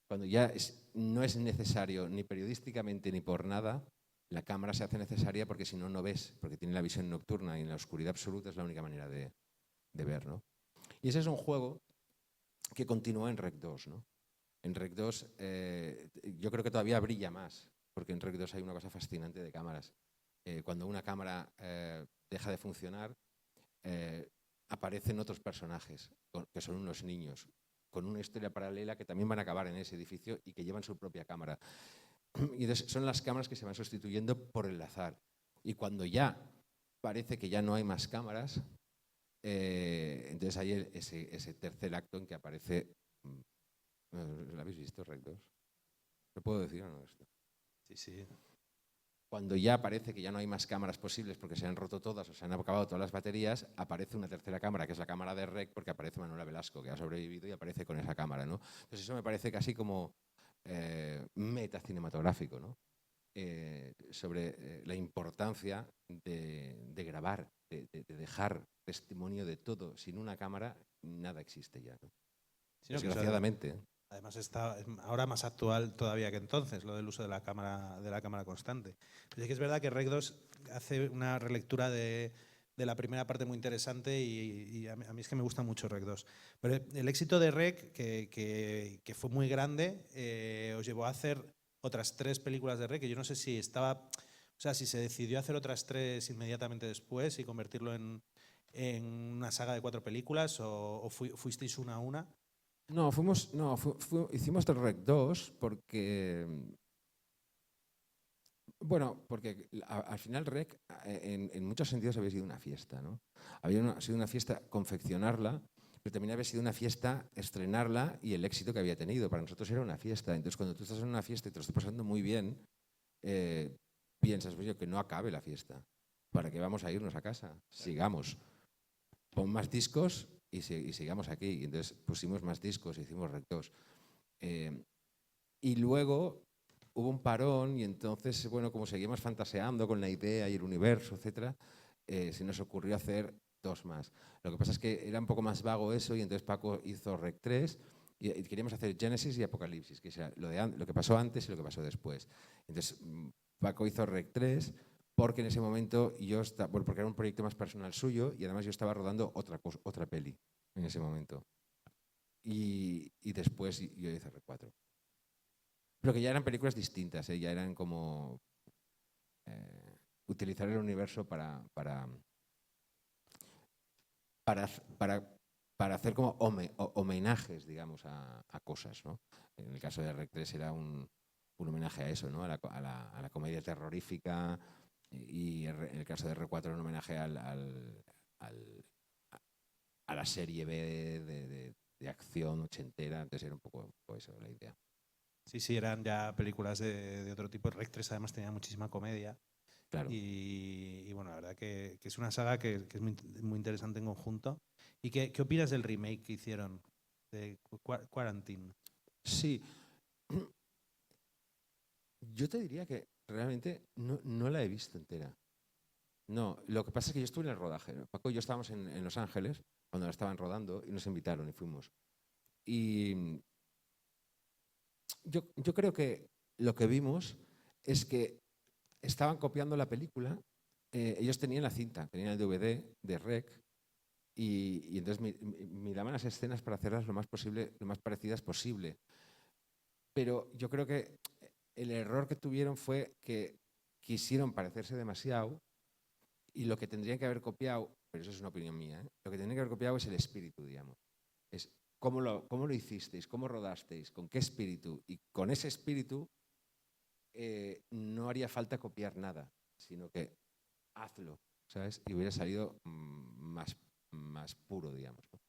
Cuando ya no es necesario ni periodísticamente ni por nada, la cámara se hace necesaria porque si no, no ves, porque tiene la visión nocturna y en la oscuridad absoluta es la única manera de ver, ¿no? Y ese es un juego que continúa en Rec 2, ¿no? En Rec 2 yo creo que todavía brilla más, porque en Rec 2 hay una cosa fascinante de cámaras. Cuando una cámara deja de funcionar, aparecen otros personajes, que son unos niños, con una historia paralela que también van a acabar en ese edificio y que llevan su propia cámara. Y entonces son las cámaras que se van sustituyendo por el azar. Y cuando ya parece que ya no hay más cámaras, entonces hay ese tercer acto en que aparece... ¿Lo habéis visto, Rec 2? ¿Lo puedo decir o no esto? Sí, sí. Cuando ya parece que ya no hay más cámaras posibles porque se han roto todas o se han acabado todas las baterías, aparece una tercera cámara, que es la cámara de Rec, porque aparece Manuela Velasco, que ha sobrevivido y aparece con esa cámara, ¿no? Entonces eso me parece casi como metacinematográfico, ¿no? Sobre la importancia de grabar, de dejar testimonio de todo. Sin una cámara, nada existe ya, ¿no? Sí, Desgraciadamente. Además está ahora más actual todavía que entonces, lo del uso de la cámara constante. Pero sí que es verdad que Rec 2 hace una relectura de la primera parte muy interesante y a mí es que me gusta mucho Rec 2. Pero el éxito de Rec, que fue muy grande, os llevó a hacer otras 3 películas de Rec, que yo no sé si si se decidió hacer otras 3 inmediatamente después y convertirlo en una saga de 4 películas o fuisteis una a una. No, hicimos el Rec 2 porque, bueno, porque al final Rec en muchos sentidos había sido una fiesta, ¿no? Sido una fiesta confeccionarla, pero también había sido una fiesta estrenarla y el éxito que había tenido. Para nosotros era una fiesta. Entonces, cuando tú estás en una fiesta y te lo estás pasando muy bien, piensas, pues yo, que no acabe la fiesta. ¿Para qué vamos a irnos a casa? Sigamos. Pon más discos y sigamos aquí. Y entonces pusimos más discos, hicimos Rec 2. Y luego hubo un parón y entonces, bueno, como seguíamos fantaseando con la idea y el universo, etcétera, se nos ocurrió hacer 2 más. Lo que pasa es que era un poco más vago eso y entonces Paco hizo Rec 3 y queríamos hacer Génesis y Apocalipsis, que sea lo que pasó antes y lo que pasó después. Entonces Paco hizo Rec 3 porque en ese momento porque era un proyecto más personal suyo y además yo estaba rodando otra peli en ese momento. Y después yo hice Rec 4. Pero que ya eran películas distintas, ya eran como utilizar el universo para hacer como homenajes, digamos, a cosas, ¿no? En el caso de Rec 3 era un homenaje a eso, ¿no? A la comedia terrorífica y en el caso de Rec 4 era un homenaje a la serie B de acción ochentera, entonces era un poco eso la idea. Sí, sí, eran ya películas de otro tipo. Rec 3 además tenía muchísima comedia. Claro. Y bueno, la verdad que es una saga que es muy interesante en conjunto. ¿Y qué opinas del remake que hicieron de Quarantine? Sí. Yo te diría que realmente no la he visto entera. No, lo que pasa es que yo estuve en el rodaje, ¿no? Paco y yo estábamos en Los Ángeles cuando la estaban rodando y nos invitaron y fuimos. Y yo creo que lo que vimos es que estaban copiando la película. Ellos tenían la cinta, tenían el DVD de Rec y entonces miraban las escenas para hacerlas lo más posible, lo más parecidas posible. Pero yo creo que el error que tuvieron fue que quisieron parecerse demasiado y lo que tendrían que haber copiado, pero eso es una opinión mía, ¿eh? Lo que tendrían que haber copiado es el espíritu, digamos. Es cómo lo hicisteis, cómo rodasteis, con qué espíritu. Y con ese espíritu no haría falta copiar nada, sino que hazlo, ¿sabes? Y hubiera salido más puro, digamos, ¿no?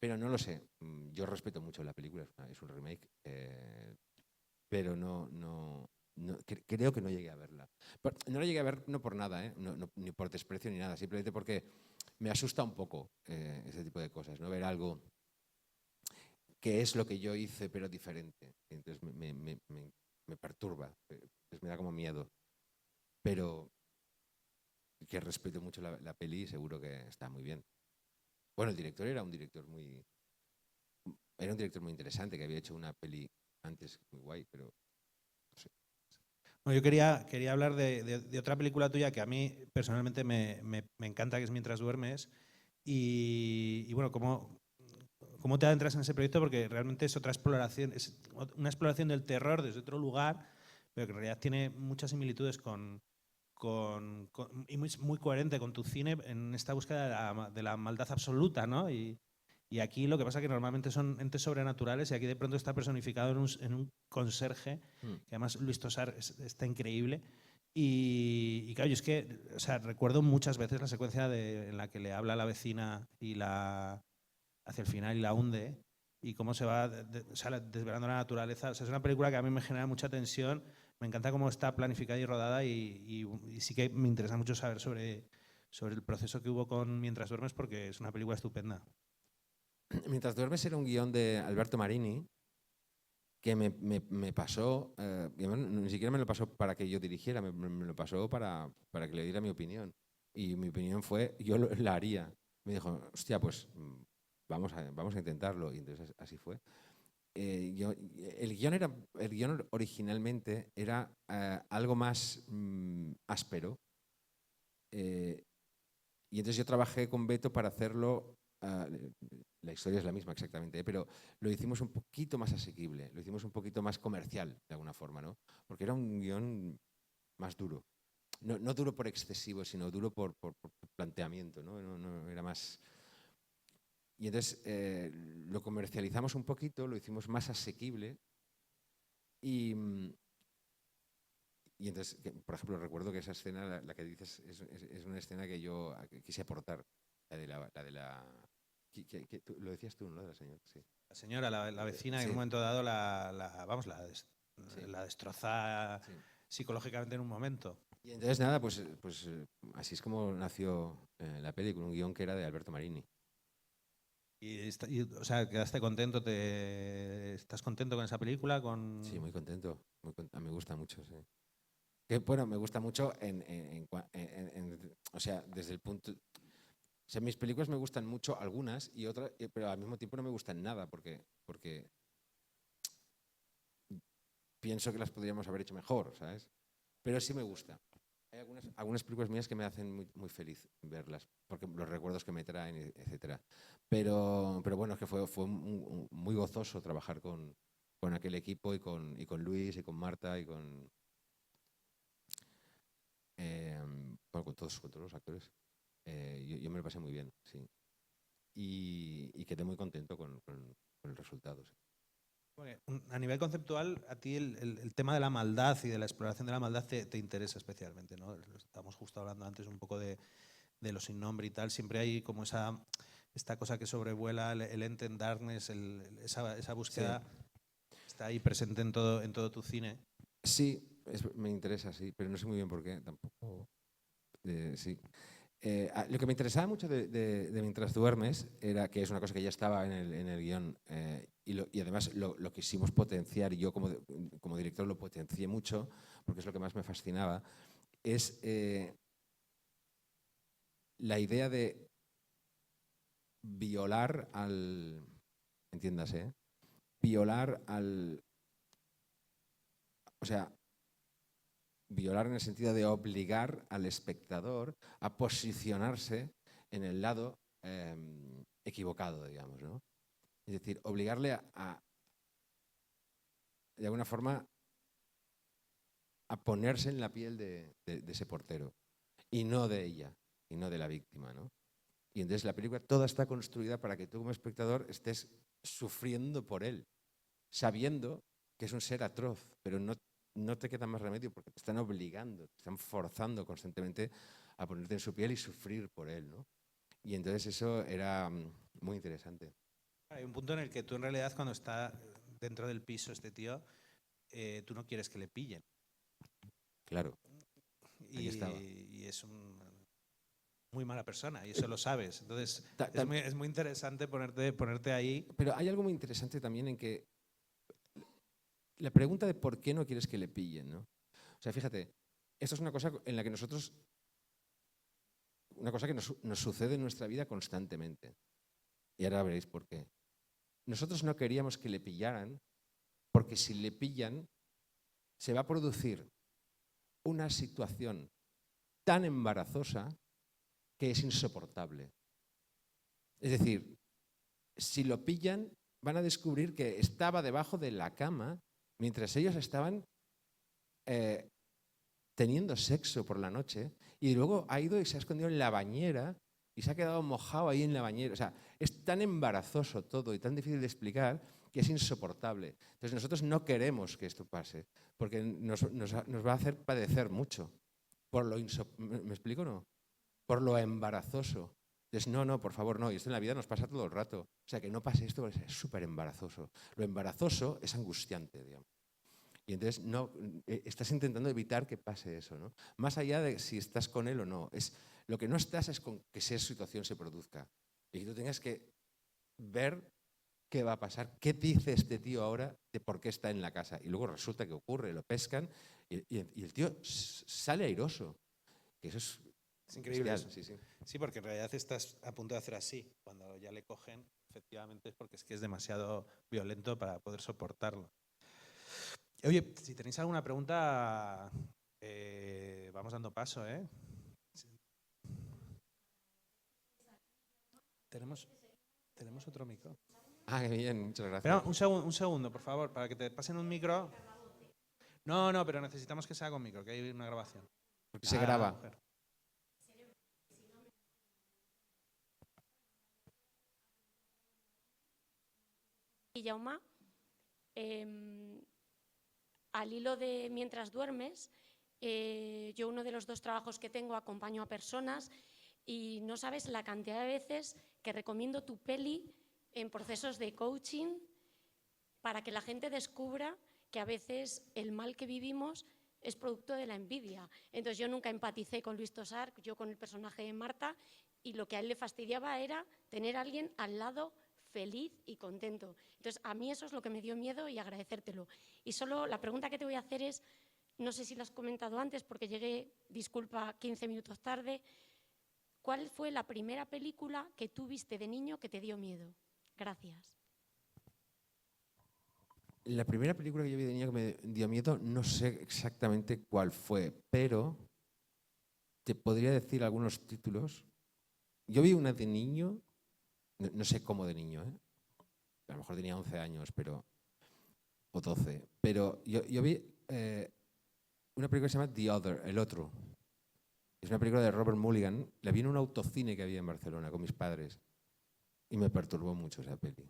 Pero no lo sé. Yo respeto mucho la película, es un remake, pero creo que no llegué a verla. No la llegué a ver no por nada, ni por desprecio ni nada, simplemente porque me asusta un poco ese tipo de cosas, ¿no? Ver algo que es lo que yo hice pero diferente. Entonces me perturba, pues me da como miedo. Pero que respeto mucho la peli y seguro que está muy bien. Bueno, el director era un director muy interesante, que había hecho una peli antes muy guay, pero no sé. Bueno, yo quería hablar de otra película tuya que a mí personalmente me encanta, que es Mientras duermes. Y bueno, ¿cómo te adentras en ese proyecto? Porque realmente es otra exploración, es una exploración del terror desde otro lugar, pero que en realidad tiene muchas similitudes y muy coherente con tu cine en esta búsqueda de la maldad absoluta, ¿no? Y aquí lo que pasa es que normalmente son entes sobrenaturales y aquí de pronto está personificado en un conserje, que además Luis Tosar está increíble. Y claro, yo es que, o sea, recuerdo muchas veces la secuencia en la que le habla a la vecina hacia el final y la hunde, y cómo se va o sea, desvelando la naturaleza. O sea, es una película que a mí me genera mucha tensión, me encanta cómo está planificada y rodada, y sí que me interesa mucho saber sobre el proceso que hubo con Mientras duermes, porque es una película estupenda. Mientras duermes era un guión de Alberto Marini que me pasó, ni siquiera me lo pasó para que yo dirigiera, me lo pasó para que le diera mi opinión. Y mi opinión fue, yo la haría. Me dijo, hostia, pues vamos a intentarlo. Y entonces así fue. El guión originalmente era algo más áspero. Y entonces yo trabajé con Beto para hacerlo. La historia es la misma exactamente, pero lo hicimos un poquito más asequible, lo hicimos un poquito más comercial, de alguna forma, ¿no? Porque era un guión más duro. No duro por excesivo, sino duro por planteamiento, ¿no? No era más... Y entonces lo comercializamos un poquito, lo hicimos más asequible y entonces, por ejemplo, recuerdo que esa escena, la que dices, es una escena que yo quise aportar, lo decías tú, ¿no? De la señora, sí. La señora, la vecina, Sí. en un momento dado Sí. la destroza Sí. psicológicamente en un momento. Y entonces nada, pues así es como nació la película, un guión que era de Alberto Marini. O sea, ¿quedaste contento? ¿Estás contento con esa película? Sí, muy contento. Me gusta mucho, sí. Que, bueno, me gusta mucho o sea, desde el punto... O sea, mis películas me gustan mucho, algunas, y otras, pero al mismo tiempo no me gustan nada, porque pienso que las podríamos haber hecho mejor, ¿sabes? Pero sí me gusta. Hay algunas películas mías que me hacen muy feliz verlas, porque los recuerdos que me traen, etcétera. Pero bueno, es que fue muy gozoso trabajar con aquel equipo y con Luis y con Marta y bueno, con todos los actores. Yo me lo pasé muy bien, sí. Y quedé muy contento con el resultado. Sí. A nivel conceptual, a ti el tema de la maldad y de la exploración de la maldad te interesa especialmente, ¿no? Estamos justo hablando antes un poco de los sin nombre y tal. Siempre hay como esta cosa que sobrevuela el ente en darkness, esa búsqueda, sí, está ahí presente en todo tu cine. Sí, me interesa, sí, pero no sé muy bien por qué tampoco. Sí. Lo que me interesaba mucho de Mientras duermes era que es una cosa que ya estaba en el guión y además lo quisimos potenciar, y yo como director lo potencié mucho porque es lo que más me fascinaba, es la idea de violar al, entiéndase, violar al, o sea, violar en el sentido de obligar al espectador a posicionarse en el lado equivocado, digamos, ¿no? Es decir, obligarle de alguna forma, a ponerse en la piel de ese portero y no de ella, y no de la víctima, ¿no? Y entonces la película toda está construida para que tú como espectador estés sufriendo por él, sabiendo que es un ser atroz, pero no te queda más remedio porque te están obligando, te están forzando constantemente a ponerte en su piel y sufrir por él, ¿no? Y entonces eso era muy interesante. Hay un punto en el que tú en realidad cuando está dentro del piso este tío, tú no quieres que le pillen. Claro. Ahí estaba. Y es muy mala persona y eso lo sabes. Entonces es muy interesante ponerte ahí. Pero hay algo muy interesante también en que la pregunta de por qué no quieres que le pillen, ¿no? O sea, fíjate, esto es una cosa en la que nosotros, una cosa que nos sucede en nuestra vida constantemente. Y ahora veréis por qué. Nosotros no queríamos que le pillaran porque si le pillan se va a producir una situación tan embarazosa que es insoportable. Es decir, si lo pillan van a descubrir que estaba debajo de la cama mientras ellos estaban teniendo sexo por la noche y luego ha ido y se ha escondido en la bañera y se ha quedado mojado ahí en la bañera. O sea, es tan embarazoso todo y tan difícil de explicar que es insoportable. Entonces nosotros no queremos que esto pase porque nos va a hacer padecer mucho. Por lo ¿Me explico o no? Por lo embarazoso. Entonces, no, por favor, no. Y esto en la vida nos pasa todo el rato. O sea, que no pase esto porque es súper embarazoso. Lo embarazoso es angustiante, digamos. Y entonces estás intentando evitar que pase eso, ¿no? Más allá de si estás con él o no. Lo que no estás es con que esa situación se produzca. Y que tú tengas que ver qué va a pasar, qué dice este tío ahora de por qué está en la casa. Y luego resulta que ocurre, lo pescan y el tío sale airoso. Que eso es increíble. Bestial, sí. Sí, porque en realidad estás a punto de hacer así. Cuando ya le cogen, efectivamente es porque es que es demasiado violento para poder soportarlo. Oye, si tenéis alguna pregunta, vamos dando paso, ¿eh? Tenemos otro micro. Ah, qué bien, muchas gracias. Espera, un segundo, por favor, para que te pasen un micro. No, pero necesitamos que sea con micro, que hay una grabación. Porque se graba. Mujer. Jaume, al hilo de mientras duermes, yo uno de los 2 trabajos que tengo acompaño a personas y no sabes la cantidad de veces que recomiendo tu peli en procesos de coaching para que la gente descubra que a veces el mal que vivimos es producto de la envidia. Entonces yo nunca empaticé con Luis Tosar, yo con el personaje de Marta, y lo que a él le fastidiaba era tener a alguien al lado feliz y contento. Entonces a mí eso es lo que me dio miedo y agradecértelo. Y solo la pregunta que te voy a hacer es, no sé si lo has comentado antes porque llegué, disculpa, 15 minutos tarde, ¿cuál fue la primera película que tú viste de niño que te dio miedo? Gracias. La primera película que yo vi de niño que me dio miedo, no sé exactamente cuál fue, pero te podría decir algunos títulos. Yo vi una de niño, no sé cómo de niño, ¿eh? A lo mejor tenía 11 años, o 12, pero yo vi una película que se llama The Other, El Otro. Es una película de Robert Mulligan. La vi en un autocine que había en Barcelona con mis padres y me perturbó mucho esa peli,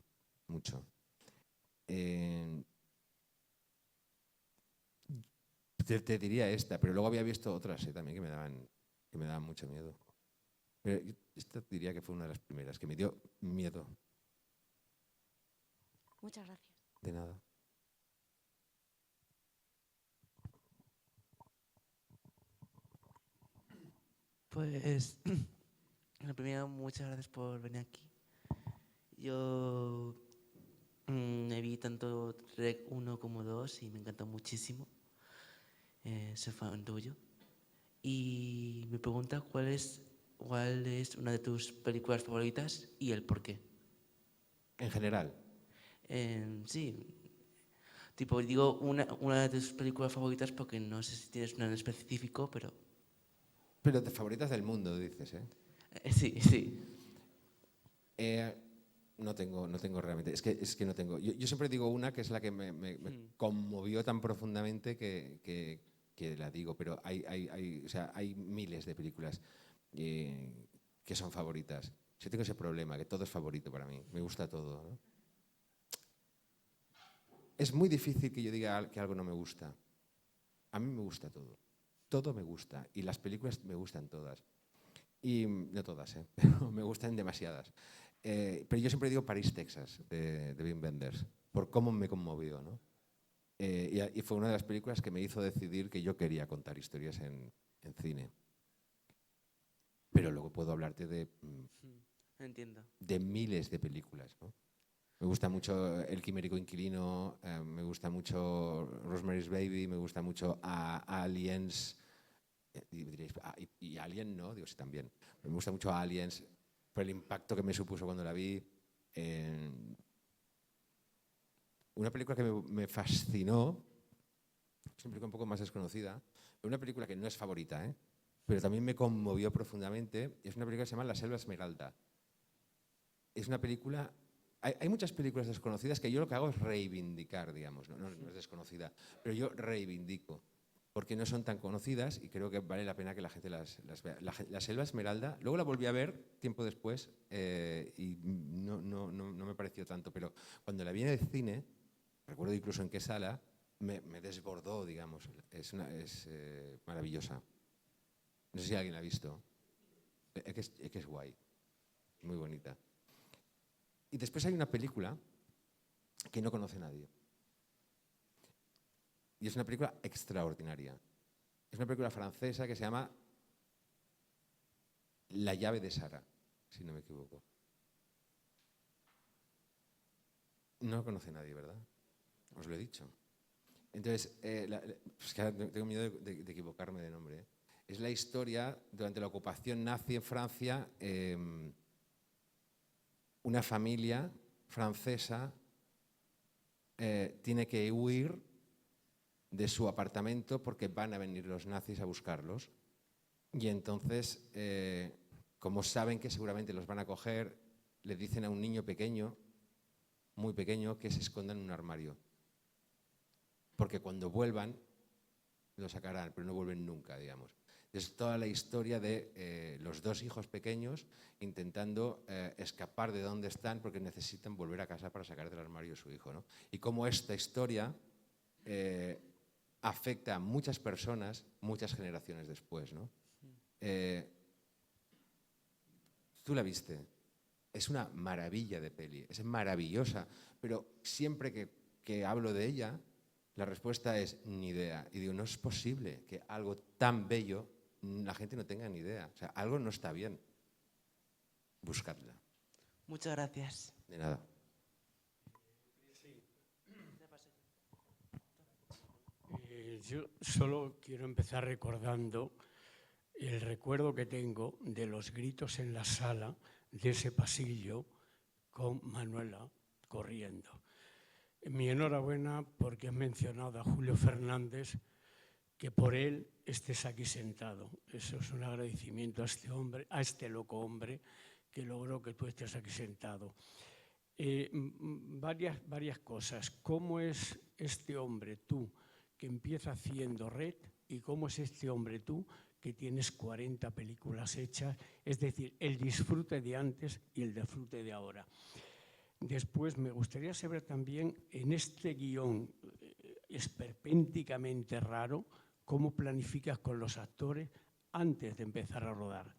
mucho. Te diría esta, pero luego había visto otras también que me daban mucho miedo. Pero esta diría que fue una de las primeras, que me dio miedo. Muchas gracias. De nada. Pues, la primera, muchas gracias por venir aquí. Yo me vi tanto Rec 1 como 2 y me encantó muchísimo. Soy fan tuyo. Y me pregunta cuál es ¿cuál es una de tus películas favoritas y el por qué? En general. Sí, tipo, digo una de tus películas favoritas porque no sé si tienes una en específico, pero Pero de favoritas del mundo, dices, ¿eh? sí, sí. No tengo realmente. Es que no tengo. Yo siempre digo una que es la que me conmovió tan profundamente que la digo, pero o sea, hay miles de películas que son favoritas. Yo tengo ese problema, que todo es favorito para mí. Me gusta todo, ¿no? Es muy difícil que yo diga que algo no me gusta. A mí me gusta todo. Todo me gusta. Y las películas me gustan todas. Y no todas, pero me gustan demasiadas. Pero yo siempre digo París, Texas, de Wim Wenders, por cómo me conmovió, ¿no? Y fue una de las películas que me hizo decidir que yo quería contar historias en cine. Pero luego puedo hablarte Entiendo. de miles de películas, ¿no? Me gusta mucho El quimérico inquilino, me gusta mucho Rosemary's Baby, me gusta mucho Aliens. Y diréis, y Alien no, digo sí también. Me gusta mucho Aliens por el impacto que me supuso cuando la vi. Una película que me fascinó, es una película un poco más desconocida, pero una película que no es favorita, pero también me conmovió profundamente. Es una película que se llama La Selva Esmeralda. Es una película... Hay muchas películas desconocidas que yo lo que hago es reivindicar, digamos. No es desconocida, pero yo reivindico, porque no son tan conocidas y creo que vale la pena que la gente las vea. La Selva Esmeralda, luego la volví a ver tiempo después y no me pareció tanto, pero cuando la vi en el cine, recuerdo incluso en qué sala, me desbordó, digamos. Es maravillosa. No sé si alguien la ha visto. Es que es guay, muy bonita. Y después hay una película que no conoce nadie. Y es una película extraordinaria. Es una película francesa que se llama La llave de Sara, si no me equivoco. No lo conoce nadie, ¿verdad? Os lo he dicho. Entonces, es que ahora tengo miedo de equivocarme de nombre. Es la historia, durante la ocupación nazi en Francia, una familia francesa tiene que huir de su apartamento porque van a venir los nazis a buscarlos. Y entonces, como saben que seguramente los van a coger, le dicen a un niño pequeño, muy pequeño, que se esconda en un armario. Porque cuando vuelvan, lo sacarán, pero no vuelven nunca, digamos. Es toda la historia de los dos hijos pequeños intentando escapar de donde están porque necesitan volver a casa para sacar del armario a su hijo, ¿no? Y cómo esta historia afecta a muchas personas, muchas generaciones después, ¿no? Tú la viste. Es una maravilla de peli, es maravillosa, pero siempre que hablo de ella, la respuesta es ni idea. Y digo, no es posible que algo tan bello la gente no tenga ni idea. O sea, algo no está bien. Buscadla. Muchas gracias. De nada. Yo solo quiero empezar recordando el recuerdo que tengo de los gritos en la sala de ese pasillo con Manuela corriendo. Mi enhorabuena porque has mencionado a Julio Fernández, que por él estés aquí sentado. Eso es un agradecimiento a este hombre, a este loco hombre que logró que tú estés aquí sentado. Varias cosas. ¿Cómo es este hombre, tú, que empieza haciendo Red, y cómo es este hombre, tú, que tienes 40 películas hechas? Es decir, el disfrute de antes y el disfrute de ahora. Después me gustaría saber también, en este guión esperpénticamente raro, cómo planificas con los actores antes de empezar a rodar.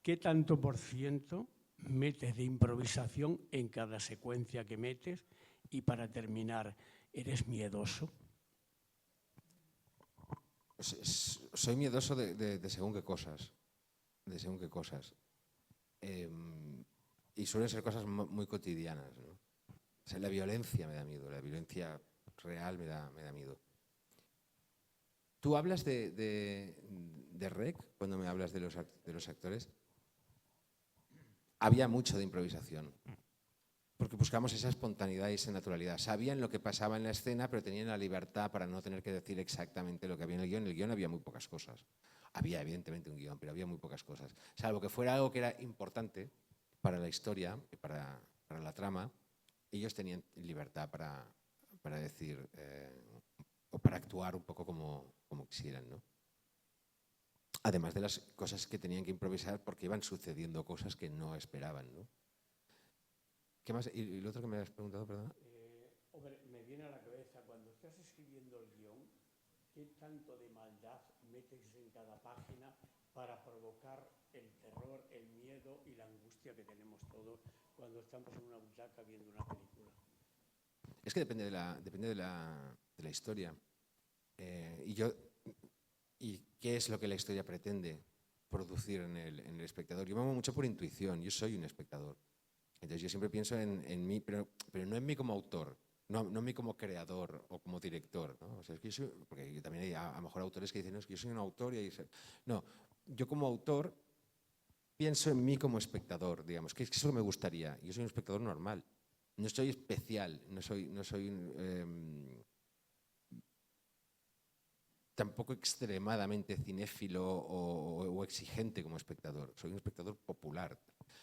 ¿Qué tanto por ciento metes de improvisación en cada secuencia que metes? Y para terminar, ¿eres miedoso? Soy miedoso de según qué cosas. De según qué cosas. Y suelen ser cosas muy cotidianas, ¿no? O sea, la violencia me da miedo, la violencia real me da miedo. ¿Tú hablas de REC cuando me hablas de los actores? había mucho de improvisación. Porque buscamos esa espontaneidad y esa naturalidad. Sabían lo que pasaba en la escena, pero tenían la libertad para no tener que decir exactamente lo que había en el guión. En el guión había muy pocas cosas. Había evidentemente un guión, pero había muy pocas cosas. Salvo que fuera algo que era importante para la historia, para la trama, ellos tenían libertad para decir o para actuar un poco como quisieran, ¿no? Además de las cosas que tenían que improvisar porque iban sucediendo cosas que no esperaban, ¿no? ¿Qué más? ¿Y lo otro que me has preguntado, perdona? Hombre, me viene a la cabeza, cuando estás escribiendo el guión, ¿qué tanto de maldad metes en cada página para provocar el terror, el miedo y la angustia que tenemos todos cuando estamos en una butaca viendo una película? Es que depende de la historia. ¿Y qué es lo que la historia pretende producir en el espectador? Yo me muevo mucho por intuición, yo soy un espectador. Entonces yo siempre pienso en mí, pero no en mí como autor, no en mí como creador o como director, ¿no? O sea, es que porque yo también hay a lo mejor autores que dicen, no, es que yo soy un autor y no, yo como autor pienso en mí como espectador, digamos, que es eso que me gustaría. Yo soy un espectador normal, no soy especial, no soy tampoco extremadamente cinéfilo o exigente como espectador. Soy un espectador popular.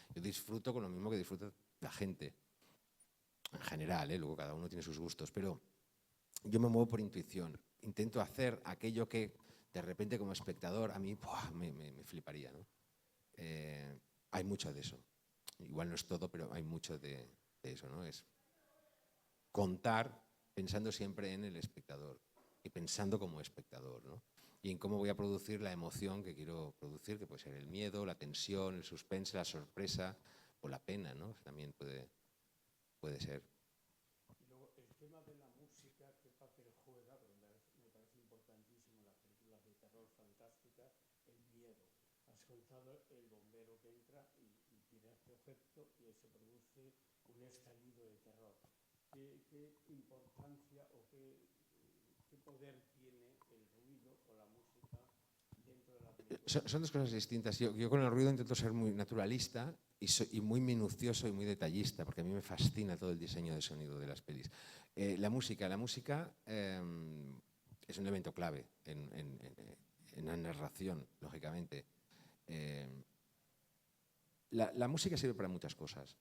Yo disfruto con lo mismo que disfruta la gente. En general, luego cada uno tiene sus gustos, pero yo me muevo por intuición. Intento hacer aquello que de repente como espectador a mí me fliparía, ¿no? Hay mucho de eso. Igual no es todo, pero hay mucho de eso, ¿no? Es contar pensando siempre en el espectador y pensando como espectador, ¿no? Y en cómo voy a producir la emoción que quiero producir, que puede ser el miedo, la tensión, el suspense, la sorpresa o la pena, ¿no? También puede ser. Y luego el tema de la música, ¿qué papel juega? Porque me parece importantísimo en las películas de terror fantásticas, el miedo. Has contado el bombero que entra y tiene este efecto y se produce un estallido de terror. ¿Qué importancia o qué poder tiene el ruido o la música dentro de la película? Son dos cosas distintas. Yo con el ruido intento ser muy naturalista y muy minucioso y muy detallista, porque a mí me fascina todo el diseño de sonido de las pelis. La música es un elemento clave en la narración, lógicamente. La música sirve para muchas cosas.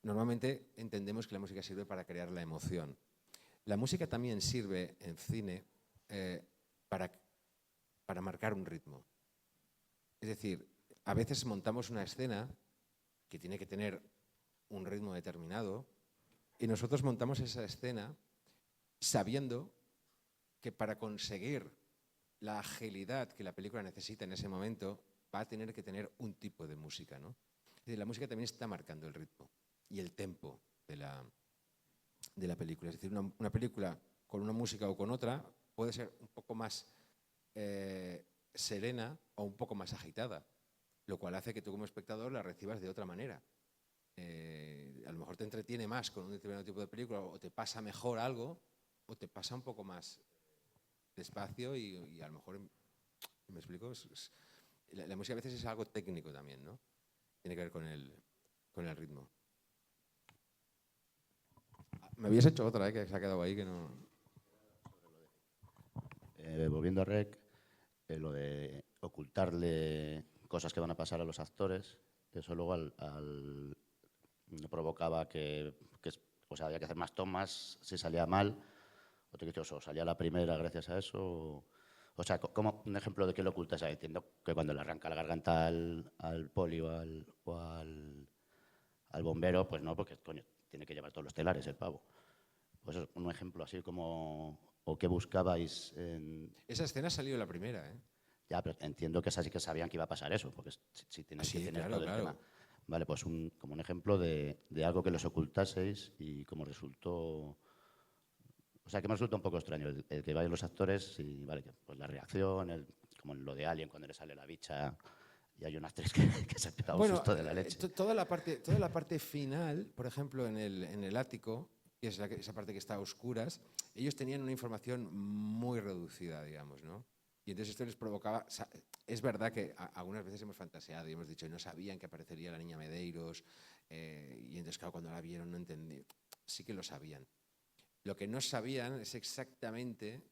Normalmente entendemos que la música sirve para crear la emoción. La música también sirve en cine para marcar un ritmo. Es decir, a veces montamos una escena que tiene que tener un ritmo determinado y nosotros montamos esa escena sabiendo que para conseguir la agilidad que la película necesita en ese momento va a tener que tener un tipo de música, ¿no? Es decir, la música también está marcando el ritmo y el tempo de la película. Es decir, una película con una música o con otra puede ser un poco más serena o un poco más agitada, lo cual hace que tú como espectador la recibas de otra manera. A lo mejor te entretiene más con un determinado tipo de película o te pasa mejor algo o te pasa un poco más despacio y a lo mejor, ¿me explico? La música a veces es algo técnico también, ¿no? Tiene que ver con el ritmo. Me habías hecho otra, que se ha quedado ahí que no... Volviendo a Rec, lo de ocultarle cosas que van a pasar a los actores, eso luego provocaba que o sea, había que hacer más tomas si salía mal, o salía la primera gracias a eso. O sea, como un ejemplo de que lo ocultas, entiendo que cuando le arranca la garganta al poli o al bombero, pues no, porque coño, tiene que llevar todos los telares el pavo. Pues es un ejemplo así como, o qué buscabais en... Esa escena salió la primera, ¿eh? Ya, pero entiendo que es así que sabían que iba a pasar eso, porque si tienes que tener claro, todo el tema. Vale, pues como un ejemplo de algo que los ocultaseis y como resultó... O sea, que me resulta un poco extraño el que vayan los actores y, vale, pues la reacción, como en lo de Alien, cuando le sale la bicha y hay una actriz que se ha pegado un susto de la leche. Toda la parte final, por ejemplo, en el ático, que es esa parte que está a oscuras, ellos tenían una información muy reducida, digamos, ¿no? Y entonces esto les provocaba... Es verdad que algunas veces hemos fantaseado y hemos dicho, no sabían que aparecería la niña Medeiros, y entonces, claro, cuando la vieron no entendí. Sí que lo sabían. Lo que no sabían es exactamente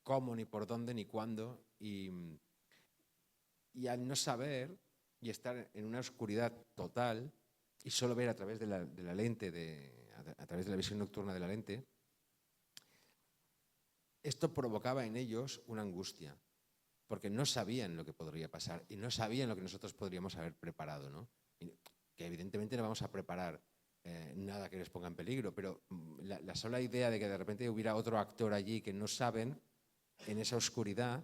cómo, ni por dónde, ni cuándo, y al no saber y estar en una oscuridad total y solo ver a través de la lente, a través de la visión nocturna de la lente, esto provocaba en ellos una angustia, porque no sabían lo que podría pasar y no sabían lo que nosotros podríamos haber preparado, ¿no? Y que evidentemente no vamos a preparar nada que les ponga en peligro, pero la sola idea de que de repente hubiera otro actor allí que no saben, en esa oscuridad,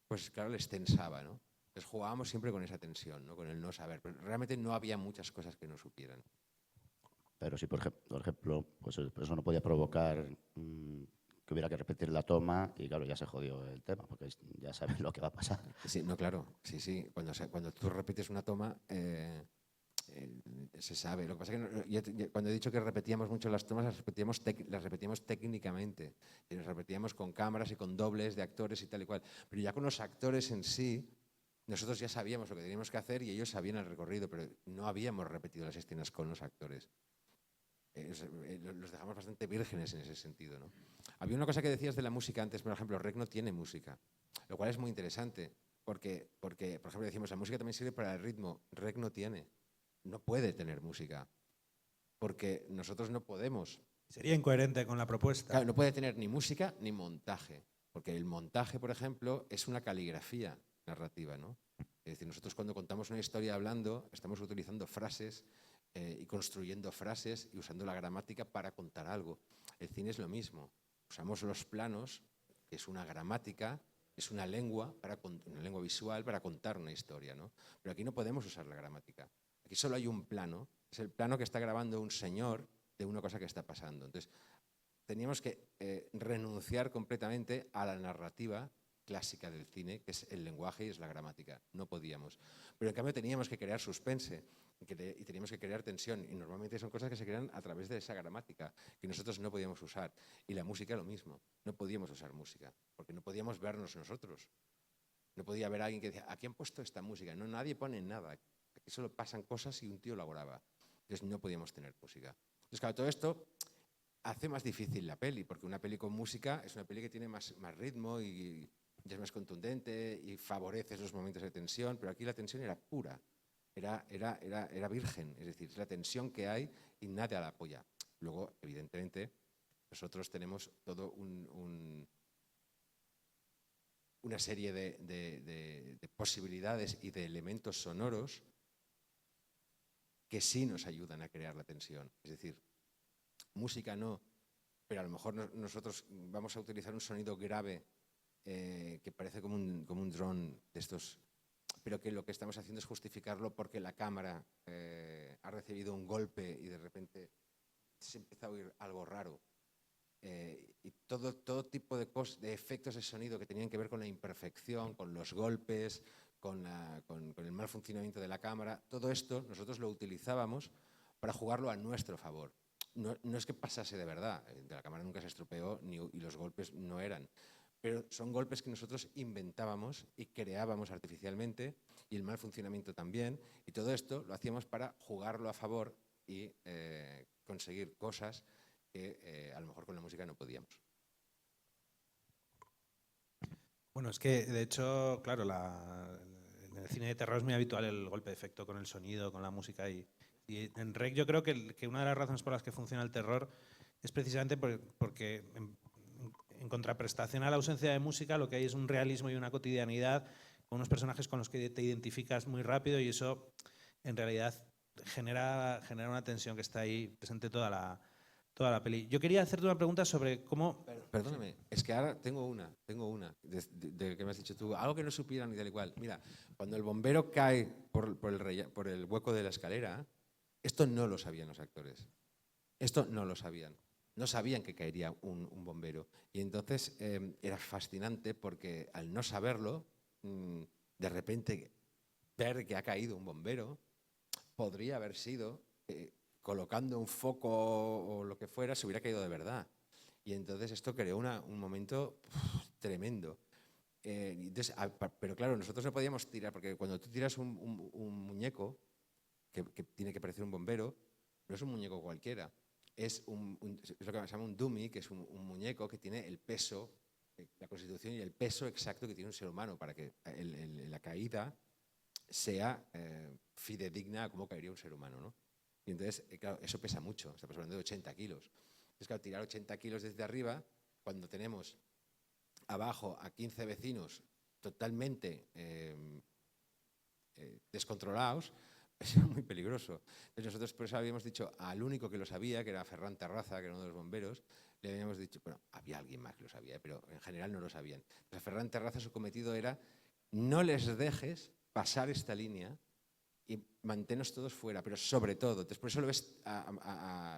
pues claro, les tensaba, ¿no? Entonces jugábamos siempre con esa tensión, ¿no? Con el no saber, pero realmente no había muchas cosas que no supieran. Pero si, por ejemplo, pues eso no podía provocar que hubiera que repetir la toma y, claro, ya se jodió el tema, porque ya sabes lo que va a pasar. Sí, no, claro, sí. Cuando tú repites una toma, se sabe. Lo que pasa es que cuando he dicho que repetíamos mucho las tomas, las repetíamos técnicamente. Y las repetíamos con cámaras y con dobles de actores y tal y cual. Pero ya con los actores en sí, nosotros ya sabíamos lo que teníamos que hacer y ellos sabían el recorrido, pero no habíamos repetido las escenas con los actores. Los dejamos bastante vírgenes en ese sentido, ¿no? Había una cosa que decías de la música antes, por ejemplo, Rec no tiene música, lo cual es muy interesante, porque por ejemplo, decimos, la música también sirve para el ritmo. Rec no puede tener música, porque nosotros no podemos. Sería incoherente con la propuesta. Claro, no puede tener ni música ni montaje, porque el montaje, por ejemplo, es una caligrafía narrativa, ¿no? Es decir, nosotros cuando contamos una historia hablando, estamos utilizando frases y construyendo frases y usando la gramática para contar algo. El cine es lo mismo. Usamos los planos, que es una gramática, es una lengua visual para contar una historia, ¿no? Pero aquí no podemos usar la gramática. Aquí solo hay un plano, es el plano que está grabando un señor de una cosa que está pasando. Entonces, teníamos que renunciar completamente a la narrativa clásica del cine, que es el lenguaje y es la gramática. No podíamos. Pero en cambio teníamos que crear suspense y teníamos que crear tensión. Y normalmente son cosas que se crean a través de esa gramática que nosotros no podíamos usar. Y la música lo mismo. No podíamos usar música porque no podíamos vernos nosotros. No podía haber alguien que decía, ¿a quién han puesto esta música? No, nadie pone nada. Aquí solo pasan cosas y un tío lo graba. Entonces no podíamos tener música. Entonces, claro, todo esto hace más difícil la peli, porque una peli con música es una peli que tiene más ritmo y ya es más contundente y favorece esos momentos de tensión, pero aquí la tensión era pura, era virgen, es decir, es la tensión que hay y nada la apoya. Luego, evidentemente, nosotros tenemos todo una serie de posibilidades y de elementos sonoros que sí nos ayudan a crear la tensión. Es decir, música no, pero a lo mejor nosotros vamos a utilizar un sonido grave que parece como un dron de estos, pero que lo que estamos haciendo es justificarlo porque la cámara ha recibido un golpe y de repente se empieza a oír algo raro. Y todo tipo de efectos de sonido que tenían que ver con la imperfección, con los golpes, con el mal funcionamiento de la cámara, todo esto nosotros lo utilizábamos para jugarlo a nuestro favor. No es que pasase de verdad, la cámara nunca se estropeó y los golpes no eran, pero son golpes que nosotros inventábamos y creábamos artificialmente y el mal funcionamiento también, y todo esto lo hacíamos para jugarlo a favor y conseguir cosas que a lo mejor con la música no podíamos. Bueno, es que de hecho, claro, en el cine de terror es muy habitual el golpe de efecto con el sonido, con la música y en Rec yo creo que una de las razones por las que funciona el terror es precisamente porque en contraprestación a la ausencia de música lo que hay es un realismo y una cotidianidad con unos personajes con los que te identificas muy rápido y eso en realidad genera una tensión que está ahí presente toda la peli. Yo quería hacerte una pregunta sobre cómo... Perdóname, es que ahora tengo una de que me has dicho tú, algo que no supieran ni tal y cual. Mira, cuando el bombero cae por el hueco de la escalera, esto no lo sabían los actores. Esto no lo sabían. No sabían que caería un bombero. Y entonces era fascinante porque al no saberlo, de repente ver que ha caído un bombero podría haber sido... colocando un foco o lo que fuera, se hubiera caído de verdad. Y entonces esto creó un momento tremendo. Entonces, pero claro, nosotros no podíamos tirar, porque cuando tú tiras un muñeco que tiene que parecer un bombero, no es un muñeco cualquiera, es lo que se llama un dummy, que es un muñeco que tiene el peso, la constitución y el peso exacto que tiene un ser humano para que la caída sea fidedigna a cómo caería un ser humano, ¿no? Y entonces, claro, eso pesa mucho, estamos hablando de 80 kilos. Entonces, claro, tirar 80 kilos desde arriba, cuando tenemos abajo a 15 vecinos totalmente descontrolados, es muy peligroso. Entonces nosotros por eso habíamos dicho al único que lo sabía, que era Ferran Terraza, que era uno de los bomberos, le habíamos dicho, bueno, había alguien más que lo sabía, pero en general no lo sabían. Entonces Ferran Terraza, su cometido era, no les dejes pasar esta línea y manténnos todos fuera, pero sobre todo, después eso lo ves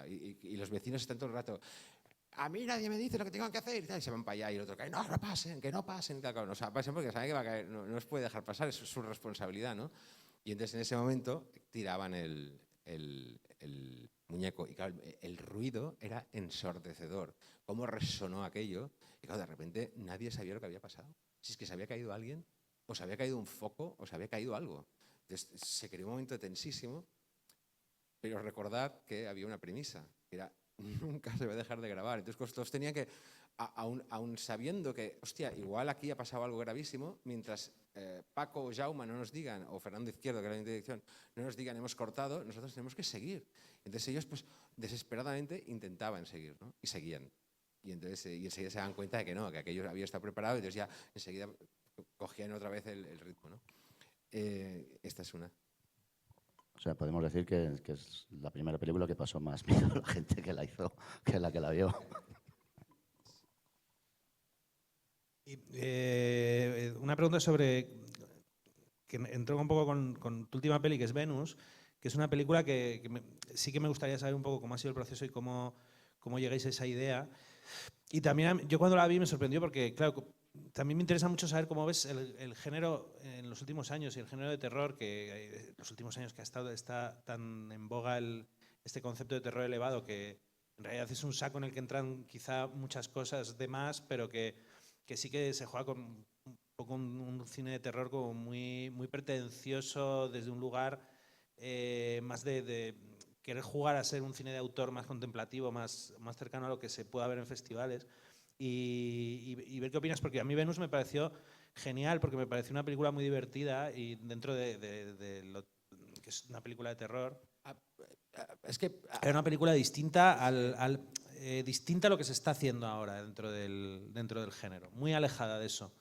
y los vecinos están todo el rato, a mí nadie me dice lo que tengo que hacer, y se van para allá y el otro cae, no pasen, que no pasen, claro, no pasen porque saben que va a caer, no os puede dejar pasar, es su responsabilidad, ¿no? Y entonces en ese momento tiraban el muñeco y claro, el ruido era ensordecedor, cómo resonó aquello y claro, de repente nadie sabía lo que había pasado, si es que se había caído alguien, o se había caído un foco, o se había caído algo. Entonces se creó un momento tensísimo, pero recordad que había una premisa, que era nunca se va a dejar de grabar. Entonces todos tenían que, aún sabiendo que, hostia, igual aquí ha pasado algo gravísimo, mientras Paco o Jaume no nos digan, o Fernando Izquierdo, que era la dirección, no nos digan hemos cortado, nosotros tenemos que seguir. Entonces ellos pues desesperadamente intentaban seguir, ¿no? Y seguían. Y entonces y enseguida se dan cuenta de que no, que aquello había estado preparado y entonces ya enseguida cogían otra vez el ritmo, ¿no? Esta es una. O sea, podemos decir que es la primera película que pasó más miedo a la gente que la hizo que la que la vio. Y, una pregunta sobre, que entró un poco con tu última peli, que es Venus, que es una película que sí que me gustaría saber un poco cómo ha sido el proceso y cómo llegáis a esa idea. Y también yo cuando la vi me sorprendió porque, claro, también me interesa mucho saber cómo ves el género en los últimos años y el género de terror, que en los últimos años que está tan en boga este concepto de terror elevado, que en realidad es un saco en el que entran quizá muchas cosas de más, pero que sí que se juega con un poco un cine de terror como muy pretencioso desde un lugar más de querer jugar a ser un cine de autor más contemplativo, más cercano a lo que se pueda ver en festivales. Y ver qué opinas, porque a mí Venus me pareció genial, porque me pareció una película muy divertida y dentro de lo que es una película de terror, es que era una película distinta distinta a lo que se está haciendo ahora dentro del género, muy alejada de eso.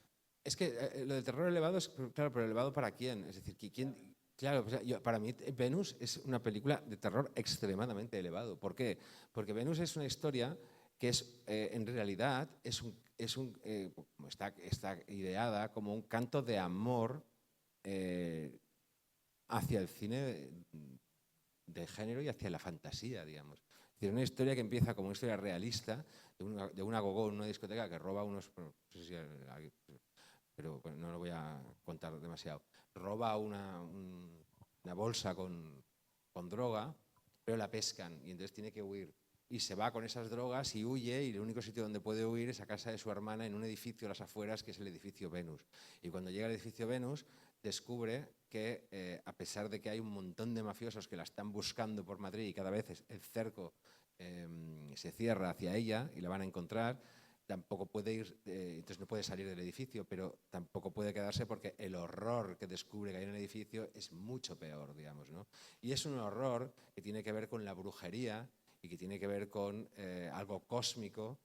Es que lo del terror elevado es, claro, pero elevado ¿para quién? Es decir, ¿quién? Claro, para mí Venus es una película de terror extremadamente elevado. ¿Por qué? Porque Venus es una historia que es, en realidad, está ideada como un canto de amor hacia el cine de género y hacia la fantasía, digamos. Es decir, una historia que empieza como una historia realista de una gogó en una discoteca que roba unos... No sé si pero bueno, no lo voy a contar demasiado. Roba una bolsa con droga, pero la pescan y entonces tiene que huir. Y se va con esas drogas y huye, y el único sitio donde puede huir es a casa de su hermana en un edificio a las afueras, que es el edificio Venus. Y cuando llega al edificio Venus, descubre que a pesar de que hay un montón de mafiosos que la están buscando por Madrid y cada vez el cerco se cierra hacia ella y la van a encontrar, tampoco puede ir, entonces no puede salir del edificio, pero tampoco puede quedarse porque el horror que descubre que hay en el edificio es mucho peor, digamos, ¿no? Y es un horror que tiene que ver con la brujería y que tiene que ver con algo cósmico,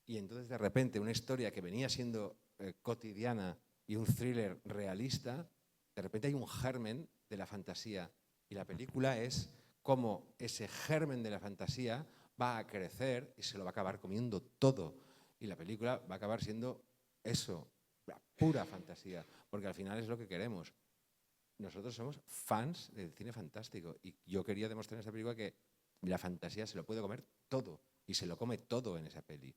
y entonces de repente una historia que venía siendo cotidiana y un thriller realista, de repente hay un germen de la fantasía, y la película es cómo ese germen de la fantasía va a crecer y se lo va a acabar comiendo todo. Y la película va a acabar siendo eso, la pura fantasía, porque al final es lo que queremos. Nosotros somos fans del cine fantástico y yo quería demostrar en esa película que la fantasía se lo puede comer todo y se lo come todo en esa peli.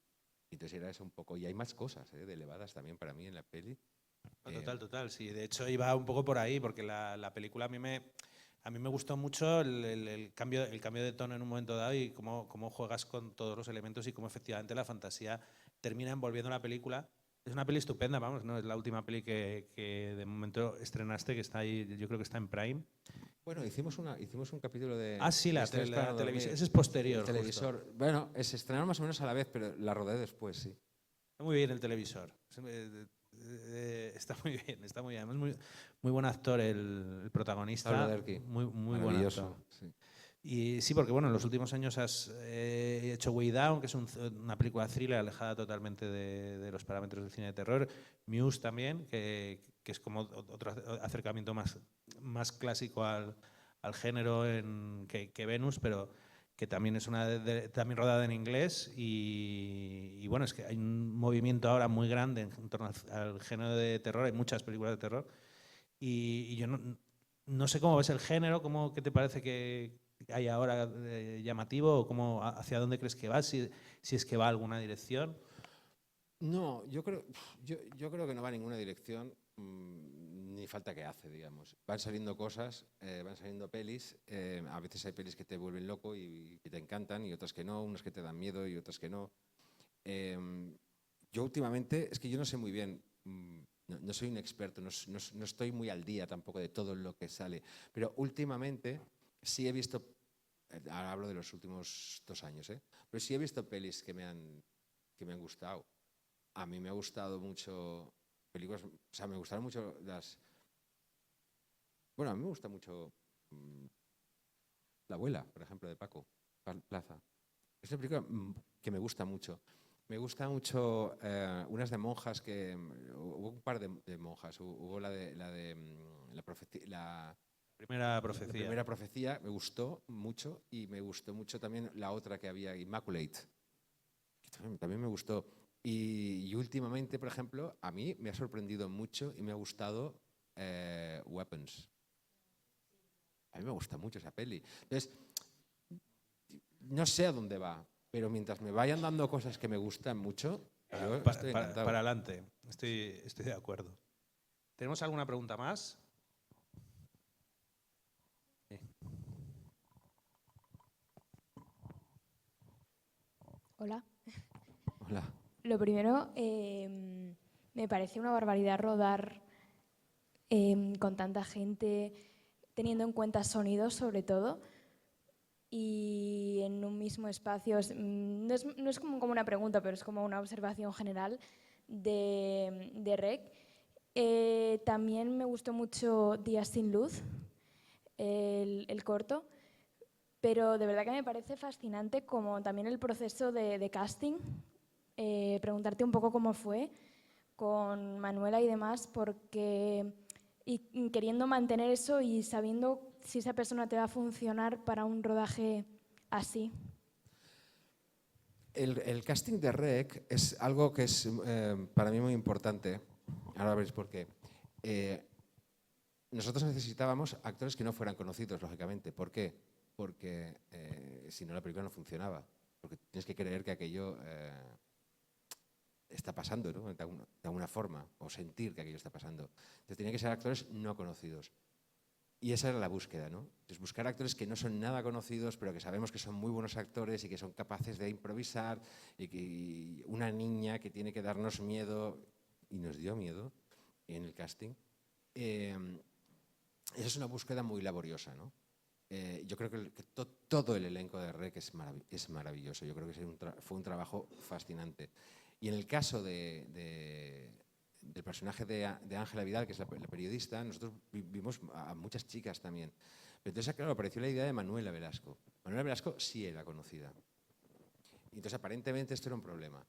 Entonces era eso un poco, y hay más cosas de elevadas también para mí en la peli. Total, sí. De hecho iba un poco por ahí, porque la película a mí me gustó mucho el cambio de tono en un momento dado y cómo juegas con todos los elementos y cómo efectivamente la fantasía termina envolviendo la película Es una peli estupenda, vamos, ¿no? Es la última peli que de momento estrenaste, que está ahí, yo creo que está en Prime. Bueno, hicimos un capítulo de... Ah, sí, la Historias para dormir. televisión. Ese es posterior. El televisor. Bueno, se estrenaron más o menos a la vez, pero la rodé después, sí. Está muy bien el televisor. Está muy bien, está muy bien. Además, muy buen actor el protagonista. Pablo Derqui. Muy buen Maravilloso, actor. sí. Y sí, porque bueno, en los últimos años has hecho Way Down, que es una película thriller alejada totalmente de los parámetros del cine de terror. Muse también, que es como otro acercamiento más clásico al género que Venus, pero que también es también rodada en inglés. Y bueno, es que hay un movimiento ahora muy grande en torno al género de terror. Hay muchas películas de terror. Y yo no sé cómo ves el género, ¿qué te parece que hay ahora llamativo, o hacia dónde crees que va, si es que va a alguna dirección? No, yo creo que no va a ninguna dirección, ni falta que hace, digamos. Van saliendo cosas, van saliendo pelis, a veces hay pelis que te vuelven loco y que te encantan, y otras que no, unas que te dan miedo y otras que no. Yo últimamente, es que yo no sé muy bien, no soy un experto, no estoy muy al día tampoco de todo lo que sale, pero últimamente sí he visto, ahora hablo de los últimos 2 años, pero sí he visto pelis que me han gustado. A mí me ha gustado mucho películas, o sea, me gustaron mucho bueno, a mí me gusta mucho La abuela, por ejemplo, de Paco Plaza. Es una película que me gusta mucho. Me gusta mucho unas de monjas hubo un par de monjas. Hubo la Primera profecía. La primera profecía me gustó mucho, y me gustó mucho también la otra que había, Immaculate, que también me gustó. Y últimamente, por ejemplo, a mí me ha sorprendido mucho y me ha gustado Weapons. A mí me gusta mucho esa peli. Entonces, no sé a dónde va, pero mientras me vayan dando cosas que me gustan mucho, yo estoy encantado. Para adelante, estoy de acuerdo. ¿Tenemos alguna pregunta más? Sí. Hola. Hola. Lo primero, me parece una barbaridad rodar con tanta gente, teniendo en cuenta sonidos sobre todo, y en un mismo espacio. No es como una pregunta, pero es como una observación general de REC. También me gustó mucho Días sin luz, el corto, pero de verdad que me parece fascinante como también el proceso de casting. Preguntarte un poco cómo fue con Manuela y demás, porque y queriendo mantener eso y sabiendo si esa persona te va a funcionar para un rodaje así. El casting de REC es algo que es para mí muy importante. Ahora veréis por qué. Nosotros necesitábamos actores que no fueran conocidos, lógicamente. ¿Por qué? Porque si no, la película no funcionaba. Porque tienes que creer que aquello está pasando, ¿no? De alguna forma, o sentir que aquello está pasando. Entonces tenían que ser actores no conocidos. Y esa era la búsqueda, ¿no? Entonces buscar actores que no son nada conocidos, pero que sabemos que son muy buenos actores y que son capaces de improvisar, y una niña que tiene que darnos miedo, y nos dio miedo en el casting. Esa es una búsqueda muy laboriosa, ¿no? Yo creo que todo el elenco de REC es maravilloso. Yo creo que fue un trabajo fascinante. Y en el caso del personaje de Ángela Vidal, que es la periodista, nosotros vimos a muchas chicas también. Pero entonces, claro, apareció la idea de Manuela Velasco. Manuela Velasco sí era conocida. Y entonces, aparentemente, esto era un problema.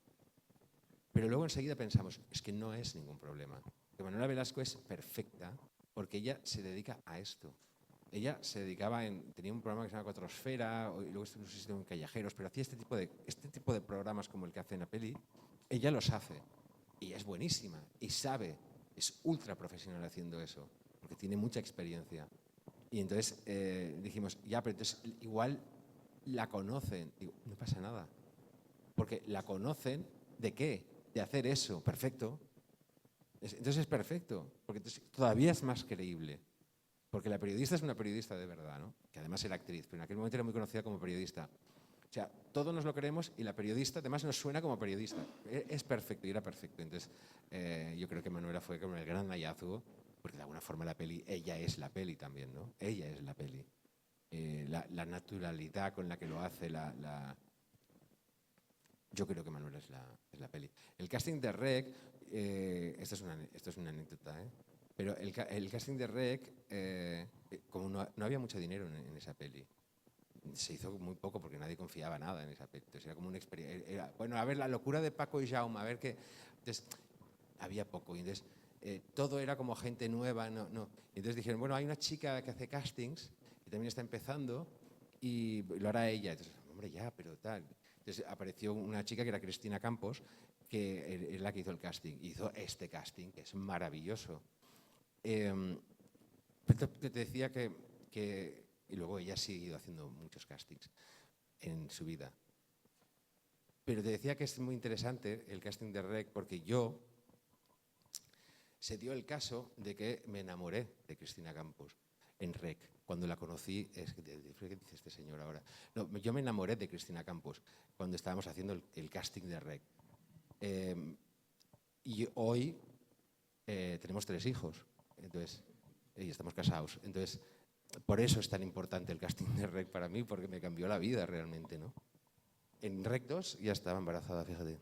Pero luego enseguida pensamos, es que no es ningún problema. Que Manuela Velasco es perfecta porque ella se dedica a esto. Ella se dedicaba tenía un programa que se llama Cuatrosfera, y luego no sé si en Callejeros, pero hacía este tipo de programas como el que hace en la peli. Ella los hace y es buenísima y sabe, es ultra profesional haciendo eso, porque tiene mucha experiencia. Y entonces dijimos, ya, pero entonces igual la conocen. Digo, no pasa nada, porque la conocen ¿de qué? De hacer eso, perfecto. Entonces es perfecto, porque entonces todavía es más creíble. Porque la periodista es una periodista de verdad, ¿no? Que además era actriz, pero en aquel momento era muy conocida como periodista. O sea, todos nos lo creemos y la periodista además nos suena como periodista. Es perfecto y era perfecto. Entonces, yo creo que Manuela fue como el gran hallazgo, porque de alguna forma la peli, ella es la peli también, ¿no? Ella es la peli. La naturalidad con la que lo hace, yo creo que Manuela es la peli. El casting de Rec, esto es una anécdota, pero el casting de Rec, como no había mucho dinero en esa peli, se hizo muy poco porque nadie confiaba nada en esa peli. Entonces era como una experiencia. Bueno, a ver, la locura de Paco y Jaume, a ver qué. Entonces, había poco. Y entonces, todo era como gente nueva. No. Y entonces dijeron, bueno, hay una chica que hace castings, que también está empezando, y lo hará ella. Entonces, hombre, ya, pero tal. Entonces apareció una chica que era Cristina Campos, que es la que hizo el casting. Hizo este casting, que es maravilloso. Te decía que y luego ella ha seguido haciendo muchos castings en su vida. Pero te decía que es muy interesante el casting de Rec, porque se dio el caso de que me enamoré de Cristina Campos en Rec. Cuando la conocí, ¿qué dice este señor ahora? No, yo me enamoré de Cristina Campos cuando estábamos haciendo el casting de Rec. Y hoy tenemos 3 hijos, entonces, y estamos casados. Entonces, por eso es tan importante el casting de Rec para mí, porque me cambió la vida realmente, ¿no? En Rec 2 ya estaba embarazada, fíjate,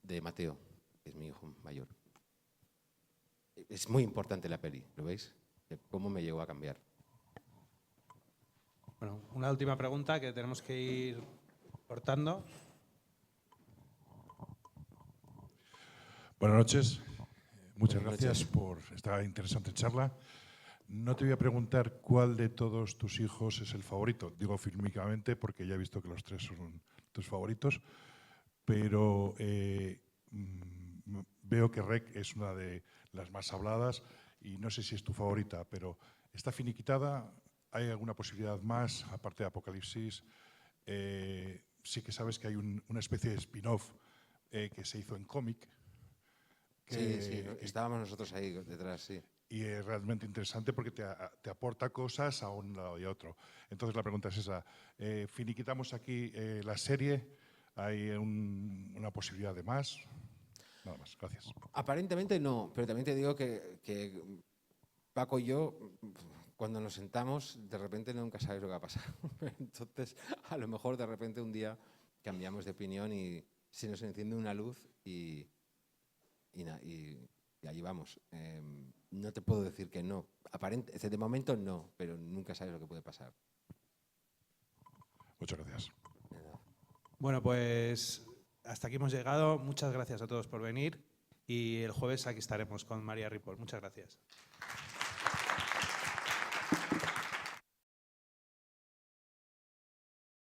de Mateo, que es mi hijo mayor. Es muy importante la peli, ¿lo veis? Cómo me llegó a cambiar. Bueno, una última pregunta que tenemos que ir cortando. Buenas noches. Muchas Buenas gracias noches. por esta interesante charla. No te voy a preguntar cuál de todos tus hijos es el favorito. Digo fílmicamente porque ya he visto que los 3 son tus favoritos, pero veo que Rec es una de las más habladas y no sé si es tu favorita, pero ¿está finiquitada? ¿Hay alguna posibilidad más, aparte de Apocalipsis? Sí que sabes que hay una especie de spin-off que se hizo en cómic. Sí, estábamos nosotros ahí detrás, sí. Y es realmente interesante porque te aporta cosas a un lado y a otro. Entonces la pregunta es esa. Finiquitamos aquí la serie. ¿Hay una posibilidad de más? Nada más, gracias. Aparentemente no, pero también te digo que Paco y yo, cuando nos sentamos, de repente nunca sabes lo que va a pasar. Entonces, a lo mejor de repente un día cambiamos de opinión y se nos enciende una luz y allí vamos. No te puedo decir que no. De momento no, pero nunca sabes lo que puede pasar. Muchas gracias. Bueno, pues hasta aquí hemos llegado. Muchas gracias a todos por venir y el jueves aquí estaremos con María Ripoll. Muchas gracias.